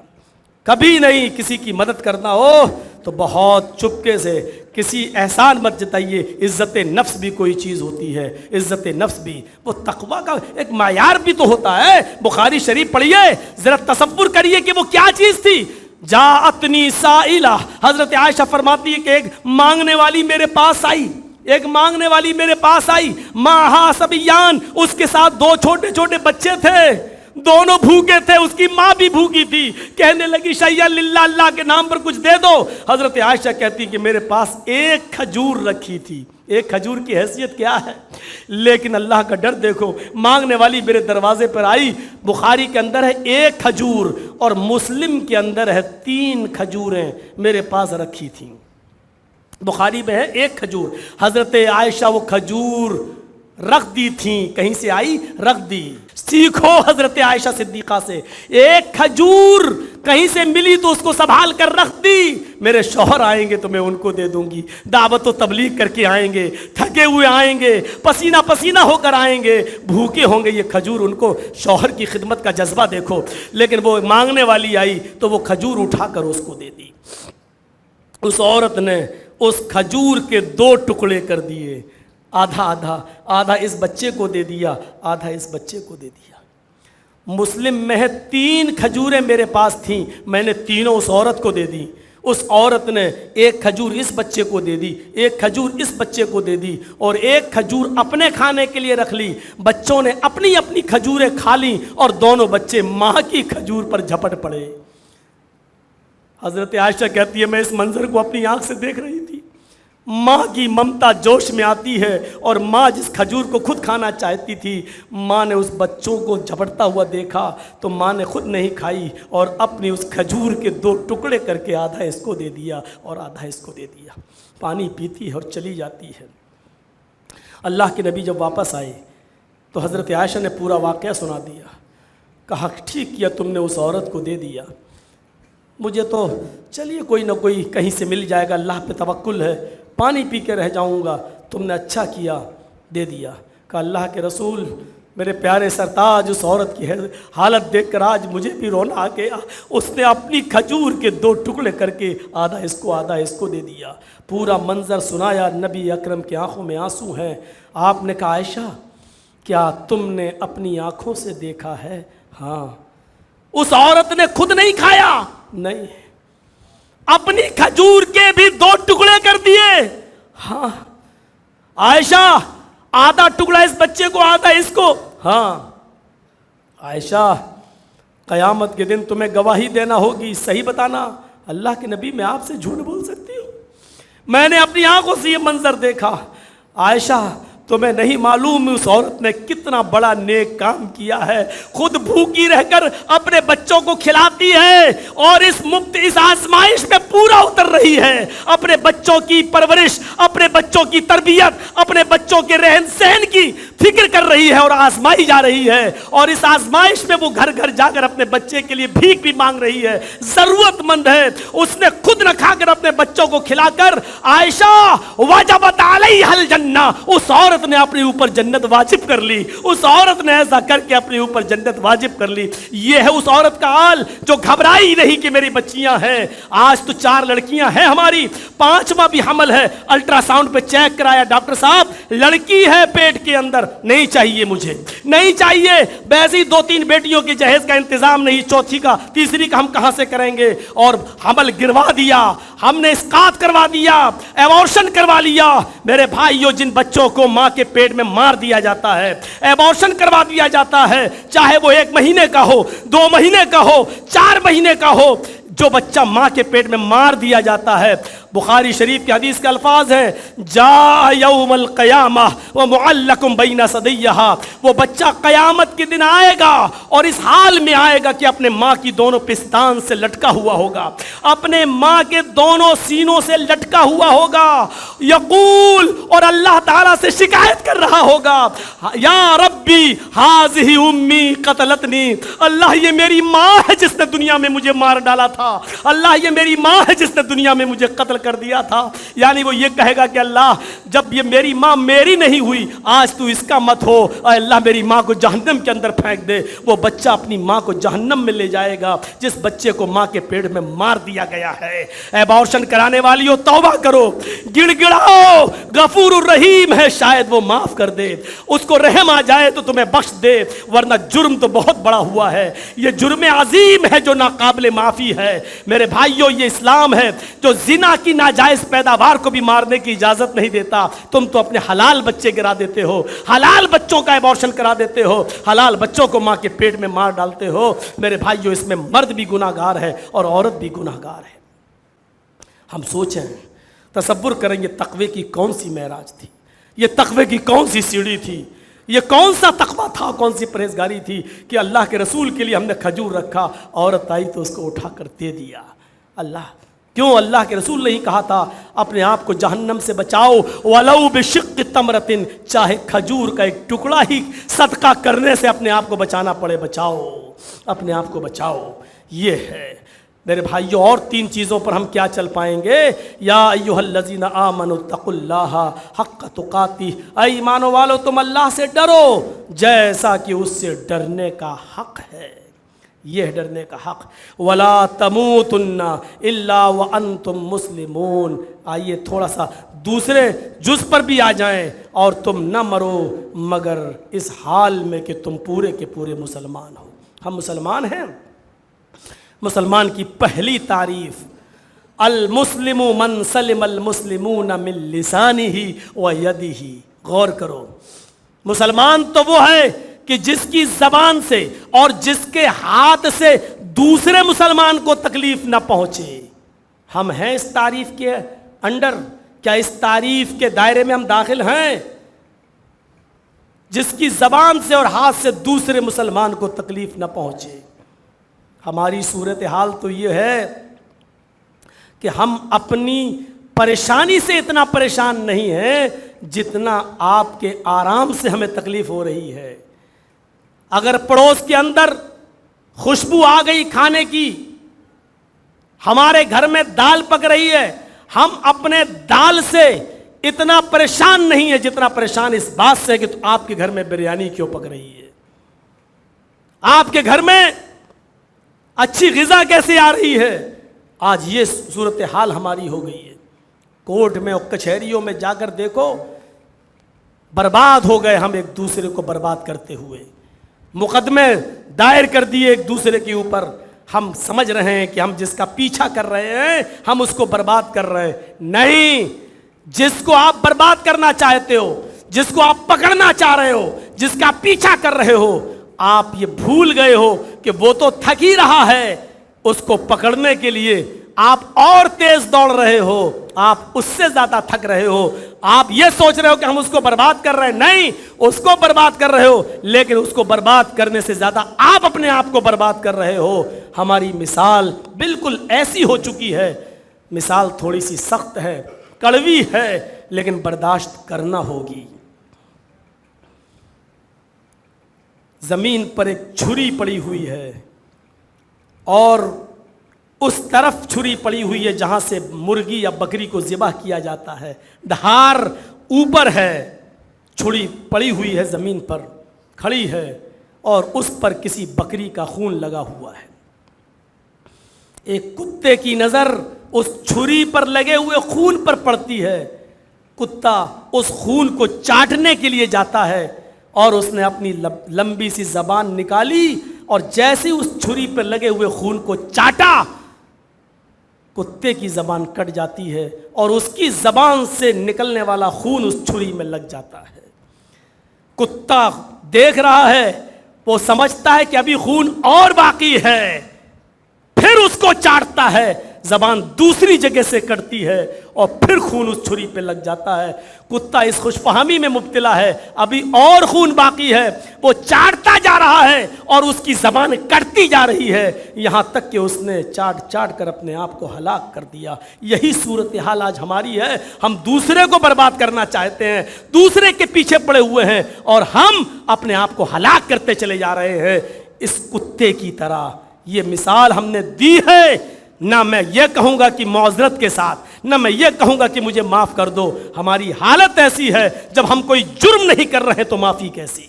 کبھی نہیں۔ کسی کی مدد کرنا ہو تو بہت چپکے سے، کسی احسان مت جتائیے۔ عزت نفس بھی کوئی چیز ہوتی ہے، عزت نفس بھی وہ تقویٰ کا ایک معیار بھی تو ہوتا ہے۔ بخاری شریف پڑھیے، ذرا تصور کریے کہ وہ کیا چیز تھی۔ جاءتنی سائلہ، حضرت عائشہ فرماتی ہے کہ ایک مانگنے والی میرے پاس آئی، ایک مانگنے والی میرے پاس آئی، ماہا صبیان، اس کے ساتھ 2 چھوٹے چھوٹے بچے تھے، دونوں بھوکے تھے، اس کی ماں بھی بھوکی تھی۔ کہنے لگی شیئا للہ، اللہ کے نام پر کچھ دے دو۔ حضرت عائشہ کہتی کہ میرے پاس 1 کھجور رکھی تھی۔ 1 کھجور کی حیثیت کیا ہے، لیکن اللہ کا ڈر دیکھو۔ مانگنے والی میرے دروازے پر آئی، بخاری کے اندر ہے 1 کھجور اور مسلم کے اندر ہے 3 کھجوریں میرے پاس رکھی تھیں۔ بخاری میں ہے 1 کھجور۔ حضرت عائشہ وہ کھجور رکھ دی تھیں، کہیں سے آئی رکھ دی۔ سیکھو حضرت عائشہ صدیقہ سے، ایک کھجور کہیں سے ملی تو اس کو سنبھال کر رکھ دی، میرے شوہر آئیں گے تو میں ان کو دے دوں گی، دعوت و تبلیغ کر کے آئیں گے، تھکے ہوئے آئیں گے، پسینہ پسینہ ہو کر آئیں گے، بھوکے ہوں گے، یہ کھجور ان کو شوہر کی خدمت کا جذبہ دیکھو۔ لیکن وہ مانگنے والی آئی تو وہ کھجور اٹھا کر اس کو دے دی۔ اس عورت نے اس کھجور کے 2 ٹکڑے کر دیے، آدھا اس بچے کو دے دیا، آدھا اس بچے کو دے دیا۔ مسلم میں 3 کھجوریں میرے پاس تھیں، میں نے تینوں اس عورت کو دے دی۔ اس عورت نے 1 کھجور اس بچے کو دے دی، 1 کھجور اس بچے کو دے دی، اور 1 کھجور اپنے کھانے کے لیے رکھ لی۔ بچوں نے اپنی اپنی کھجوریں کھا لیں اور دونوں بچے ماں کی کھجور پر جھپٹ پڑے۔ حضرت عائشہ کہتی ہے میں اس منظر کو اپنی آنکھ سے دیکھ رہی تھی، ماں کی ممتا جوش میں آتی ہے، اور ماں جس کھجور کو خود کھانا چاہتی تھی، ماں نے اس بچوں کو جھپٹتا ہوا دیکھا تو ماں نے خود نہیں کھائی اور اپنی اس کھجور کے 2 ٹکڑے کر کے آدھا اس کو دے دیا اور آدھا اس کو دے دیا۔ پانی پیتی ہے اور چلی جاتی ہے۔ اللہ کے نبی جب واپس آئے تو حضرت عائشہ نے پورا واقعہ سنا دیا، کہا ٹھیک کیا تم نے اس عورت کو دے دیا، مجھے تو چلیے کوئی نہ کوئی کہیں سے مل جائے گا، اللہ پہ توکل ہے، پانی پی کے رہ جاؤں گا، تم نے اچھا کیا دے دیا۔ کہا اللہ کے رسول میرے پیارے سرتاج، اس عورت کی حالت دیکھ کر آج مجھے بھی رونا آ گیا، اس نے اپنی کھجور کے 2 ٹکڑے کر کے آدھا اس کو آدھا اس کو دے دیا۔ پورا منظر سنایا، نبی اکرم کی آنکھوں میں آنسو ہیں۔ آپ نے کہا عائشہ کیا تم نے اپنی آنکھوں سے دیکھا ہے؟ ہاں۔ اس عورت نے خود نہیں کھایا، نہیں، اپنی کھجور کے بھی 2 ٹکڑے کر دیے۔ ہاں عائشہ آدھا ٹکڑا اس بچے کو، آدھا اس کو۔ ہاں عائشہ قیامت کے دن تمہیں گواہی دینا ہوگی، صحیح بتانا۔ اللہ کے نبی میں آپ سے جھوٹ بول سکتی ہوں؟ میں نے اپنی آنکھوں سے یہ منظر دیکھا۔ عائشہ تمہیں نہیں معلوم اس عورت نے کتنا بڑا نیک کام کیا ہے، خود بھوکی رہ کر اپنے بچوں کو کھلاتی ہے اور اس آزمائش میں پورا اتر رہی ہے، اپنے بچوں کی پرورش، اپنے بچوں کی تربیت، اپنے بچوں کے رہن سہن کی فکر کر رہی ہے اور آزمائی جا رہی ہے، اور اس آزمائش میں وہ گھر گھر جا کر اپنے بچے کے لیے بھیک بھی مانگ رہی ہے، ضرورت مند ہے، اس نے خود نہ کھا کر اپنے بچوں کو کھلا کر۔ عائشہ وجبت علیہ الجنہ، اس عورت نے اپنے اوپر جنت واجب کر لی، اس عورت نے ایسا کر کے اپنے اوپر جنت واجب کر لی۔ یہ ہے اس عورت کا حال جو گھبرائی نہیں کہ میری بچیاں ہیں۔ آج تو 4 لڑکیاں ہیں ہماری، 5واں بھی حمل ہے، الٹرا ساؤنڈ پہ چیک کرایا، ڈاکٹر صاحب لڑکی ہے پیٹ کے اندر، نہیں چاہیے مجھے، نہیں چاہیے، ویسے 2-3 بیٹیوں کے جہیز کا انتظام نہیں، چوتھی کا تیسری کا ہم کہاں سے کریں گے، اور حمل گروا دیا، ہم نے اسقاط کروا دیا، ایبورشن کروا لیا۔ میرے بھائیوں، جن بچوں کو ماں کے پیٹ میں مار دیا جاتا ہے، ایبورشن کروا دیا جاتا ہے، چاہے وہ 1 مہینے کا ہو، 2 مہینے کا ہو، 4 مہینے کا ہو، جو بچہ ماں کے پیٹ میں مار دیا جاتا ہے، بخاری شریف کی حدیث کے الفاظ ہیں، جاء یوم القیامہ ومعلق بین ثدیہا، وہ بچہ قیامت کے دن آئے گا اور اس حال میں آئے گا کہ اپنے ماں کی دونوں پستان سے لٹکا ہوا ہوگا، اپنے ماں کے دونوں سینوں سے لٹکا ہوا ہوگا، یقول، اور اللہ تعالیٰ سے شکایت کر رہا ہوگا، یا ربی ہذہ امی قتلتنی، اللہ یہ میری ماں ہے جس نے دنیا میں مجھے مار ڈالا تھا، اللہ یہ میری ماں ہے جس نے دنیا میں مجھے قتل کر دیا تھا۔ یعنی وہ یہ کہے گا کہ اللہ جب یہ میری ماں میری نہیں ہوئی، آج تو اس کا مت ہو، اے اللہ میری ماں کو جہنم کے اندر پھینک دے۔ وہ بچہ اپنی ماں کو جہنم میں لے جائے گا جس بچے کو ماں کے پیٹ میں مار دیا گیا ہے۔ ایبورشن کرانے والیوں توبہ کرو، گڑ گڑاؤ، غفور الرحیم ہے، شاید وہ معاف کر دے، اس کو رحم آ جائے تو تمہیں بخش دے، ورنہ جرم تو بہت بڑا ہوا ہے، یہ جرم عظیم ہے جو ناقابل معافی ہے۔ میرے بھائیوں، یہ اسلام ہے جو زنا کی ناجائز پیداوار کو بھی مارنے کی اجازت نہیں دیتا۔ تم تو اپنے حلال بچے گرا دیتے ہو، حلال بچوں کا ایبورشن کرا دیتے ہو، حلال بچوں کو ماں کے پیٹ میں مار ڈالتے ہو۔ میرے بھائیوں، اس میں مرد بھی گناہ گار ہے اور عورت بھی گناہ گار ہے۔ ہم سوچیں، تصور کریں یہ تقوی کی کون سی معراج تھی، یہ تقوی کی کون سی سیڑھی تھی، یہ کون سا تقویٰ تھا، کون سی پرہیزگاری تھی کہ اللہ کے رسول کے لیے ہم نے کھجور رکھا، عورت آئی تو اس کو اٹھا کر دے دیا۔ اللہ کیوں اللہ کے رسول نے ہی کہا تھا اپنے آپ کو جہنم سے بچاؤ، وَلَوْ بِشِقِّ تَمْرَةٍ، چاہے کھجور کا ایک ٹکڑا ہی صدقہ کرنے سے اپنے آپ کو بچانا پڑے، بچاؤ، اپنے آپ کو بچاؤ۔ یہ ہے میرے بھائیوں۔ اور 3 چیزوں پر ہم کیا چل پائیں گے؟ یا ایھا الذین آمنوا اتقوا اللہ حق تقاتہ، اے ایمان والو تم اللہ سے ڈرو جیسا کہ اس سے ڈرنے کا حق ہے، یہ ڈرنے کا حق۔ ولا تموتن الا وانتم مسلمون۔ آئیے تھوڑا سا دوسرے جز پر بھی آ جائیں، اور تم نہ مرو مگر اس حال میں کہ تم پورے کے پورے مسلمان ہو۔ ہم مسلمان ہیں۔ مسلمان کی پہلی تعریف المسلم من سلم المسلمون من لسانہ و یدہ۔ غور کرو، مسلمان تو وہ ہے کہ جس کی زبان سے اور جس کے ہاتھ سے دوسرے مسلمان کو تکلیف نہ پہنچے۔ ہم ہیں اس تعریف کے انڈر؟ کیا اس تعریف کے دائرے میں ہم داخل ہیں؟ جس کی زبان سے اور ہاتھ سے دوسرے مسلمان کو تکلیف نہ پہنچے۔ ہماری صورتحال تو یہ ہے کہ ہم اپنی پریشانی سے اتنا پریشان نہیں ہیں جتنا آپ کے آرام سے ہمیں تکلیف ہو رہی ہے۔ اگر پڑوس کے اندر خوشبو آ گئی کھانے کی، ہمارے گھر میں دال پک رہی ہے، ہم اپنے دال سے اتنا پریشان نہیں ہے جتنا پریشان اس بات سے کہ تو آپ کے گھر میں بریانی کیوں پک رہی ہے، آپ کے گھر میں اچھی غذا کیسے آ رہی ہے۔ آج یہ صورتحال ہماری ہو گئی ہے۔ کورٹ میں اور کچہریوں میں جا کر دیکھو، برباد ہو گئے ہم ایک دوسرے کو برباد کرتے ہوئے، مقدمے دائر کر دیے ایک دوسرے کے اوپر۔ ہم سمجھ رہے ہیں کہ ہم جس کا پیچھا کر رہے ہیں ہم اس کو برباد کر رہے ہیں۔ نہیں، جس کو آپ برباد کرنا چاہتے ہو، جس کو آپ پکڑنا چاہ رہے ہو، جس کا پیچھا کر رہے ہو، آپ یہ بھول گئے ہو کہ وہ تو تھک ہی رہا ہے، اس کو پکڑنے کے لیے آپ اور تیز دوڑ رہے ہو، آپ اس سے زیادہ تھک رہے ہو۔ آپ یہ سوچ رہے ہو کہ ہم اس کو برباد کر رہے ہیں، نہیں، اس کو برباد کر رہے ہو، لیکن اس کو برباد کرنے سے زیادہ آپ اپنے آپ کو برباد کر رہے ہو۔ ہماری مثال بالکل ایسی ہو چکی ہے۔ مثال تھوڑی سی سخت ہے، کڑوی ہے، لیکن برداشت کرنا ہوگی۔ زمین پر ایک چھری پڑی ہوئی ہے، اور اس طرف چھری پڑی ہوئی ہے جہاں سے مرغی یا بکری کو ذبح کیا جاتا ہے۔ دھار اوپر ہے، چھری پڑی ہوئی ہے، زمین پر کھڑی ہے، اور اس پر کسی بکری کا خون لگا ہوا ہے۔ ایک کتے کی نظر اس چھری پر لگے ہوئے خون پر پڑتی ہے۔ کتا اس خون کو چاٹنے کے لیے جاتا ہے، اور اس نے اپنی لمبی سی زبان نکالی، اور جیسے اس چھری پر لگے ہوئے خون کو چاٹا، کتے کی زبان کٹ جاتی ہے، اور اس کی زبان سے نکلنے والا خون اس چھری میں لگ جاتا ہے۔ کتا دیکھ رہا ہے، وہ سمجھتا ہے کہ ابھی خون اور باقی ہے، پھر اس کو چاٹتا ہے، زبان دوسری جگہ سے کٹتی ہے، اور پھر خون اس چھری پہ لگ جاتا ہے۔ کتا اس خوش فہمی میں مبتلا ہے ابھی اور خون باقی ہے، وہ چاٹتا جا رہا ہے اور اس کی زبان کٹتی جا رہی ہے، یہاں تک کہ اس نے چاٹ چاٹ کر اپنے آپ کو ہلاک کر دیا۔ یہی صورتحال آج ہماری ہے۔ ہم دوسرے کو برباد کرنا چاہتے ہیں، دوسرے کے پیچھے پڑے ہوئے ہیں، اور ہم اپنے آپ کو ہلاک کرتے چلے جا رہے ہیں اس کتے کی طرح۔ یہ مثال ہم نے دی ہے۔ نہ میں یہ کہوں گا کہ معذرت کے ساتھ، نہ میں یہ کہوں گا کہ مجھے معاف کر دو۔ ہماری حالت ایسی ہے، جب ہم کوئی جرم نہیں کر رہے تو معافی کیسی؟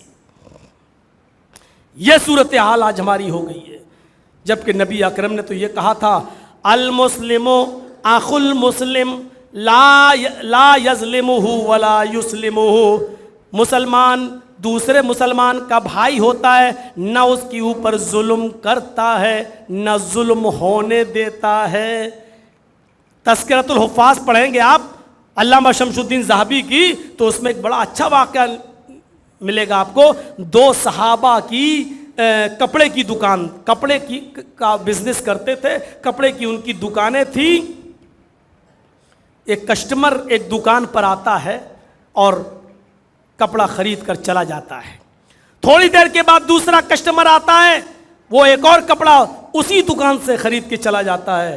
یہ صورتحال آج ہماری ہو گئی ہے، جبکہ نبی اکرم نے تو یہ کہا تھا، المسلم اخو المسلم لا یظلمہ ولا یسلمہ۔ مسلمان دوسرے مسلمان کا بھائی ہوتا ہے، نہ اس کے اوپر ظلم کرتا ہے نہ ظلم ہونے دیتا ہے۔ تذکرۃ الحفاظ پڑھیں گے آپ علامہ شمس الدین ذہبی کی، تو اس میں ایک بڑا اچھا واقعہ ملے گا آپ کو۔ 2 صحابہ کی کپڑے کی دکان، کپڑے کی کا بزنس کرتے تھے، کپڑے کی ان کی دکانیں تھیں۔ ایک کسٹمر ایک دکان پر آتا ہے اور کپڑا خرید کر چلا جاتا ہے۔ تھوڑی دیر کے بعد دوسرا کسٹمر آتا ہے، وہ ایک اور کپڑا اسی دکان سے خرید کے چلا جاتا ہے۔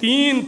3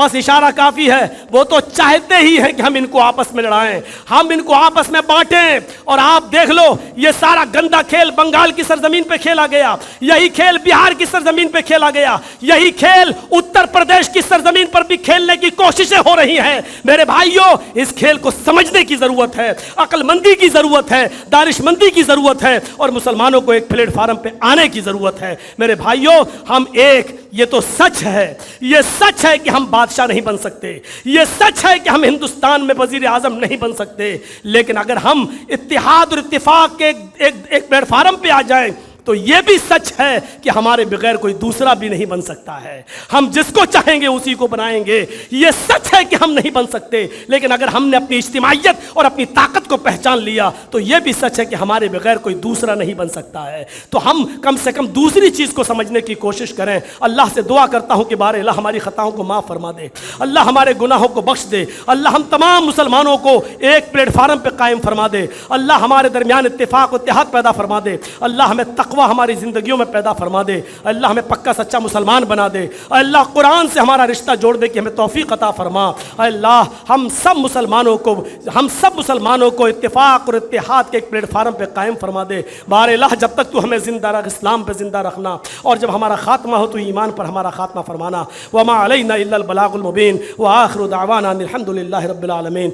بس اشارہ کافی ہے، وہ تو چاہتے ہی ہیں کہ ہم ان کو آپس میں لڑائیں، ہم ان کو آپس میں بانٹیں۔ اور آپ دیکھ لو یہ سارا گندا کھیل بنگال کی سرزمین پہ کھیلا گیا، یہی کھیل بہار کی سرزمین پہ کھیلا گیا، یہی کھیل اتر پردیش کی سرزمین پر بھی کھیلنے کی کوششیں ہو رہی ہیں۔ میرے بھائیوں، اس کھیل کو سمجھنے کی ضرورت ہے، عقل مندی کی ضرورت ہے، دانش مندی کی ضرورت ہے، اور مسلمانوں کو ایک پلیٹ فارم پہ آنے کی ضرورت ہے۔ میرے بھائیوں، ہم ایک، یہ تو سچ ہے، یہ سچ ہے کہ ہم بادشاہ نہیں بن سکتے، یہ سچ ہے کہ ہم ہندوستان میں وزیر اعظم نہیں بن سکتے، لیکن اگر ہم اتحاد اور اتفاق کے ایک پلیٹ فارم پہ آ جائیں تو یہ بھی سچ ہے کہ ہمارے بغیر کوئی دوسرا بھی نہیں بن سکتا ہے۔ ہم جس کو چاہیں گے اسی کو بنائیں گے۔ یہ سچ ہے کہ ہم نہیں بن سکتے، لیکن اگر ہم نے اپنی اجتماعیت اور اپنی طاقت کو پہچان لیا تو یہ بھی سچ ہے کہ ہمارے بغیر کوئی دوسرا نہیں بن سکتا ہے۔ تو ہم کم سے کم دوسری چیز کو سمجھنے کی کوشش کریں۔ اللہ سے دعا کرتا ہوں کہ بار الہ ہماری خطاؤں کو معاف فرما دے، اللہ ہمارے گناہوں کو بخش دے، اللہ ہم تمام مسلمانوں کو ایک پلیٹ فارم پہ قائم فرما دے، اللہ ہمارے درمیان اتفاق و اتحاد پیدا فرما دے، اللہ ہمیں تقوی ہماری زندگیوں میں پیدا فرما دے، اللہ ہمیں پکا سچا مسلمان بنا دے، اللہ قرآن سے ہمارا رشتہ جوڑ دے کہ ہمیں توفیق عطا فرما۔ اللہ ہم سب مسلمانوں کو اتفاق اور اتحاد کے ایک پلیٹ فارم پہ قائم فرما دے۔ بار الہ جب تک تو ہمیں زندہ رکھ، اسلام پہ زندہ رکھنا، اور جب ہمارا خاتمہ ہو تو ایمان پر ہمارا خاتمہ فرمانا۔ وما علینا الا البلاغ المبین، وآخر دعوانا الحمد للہ رب العالمین۔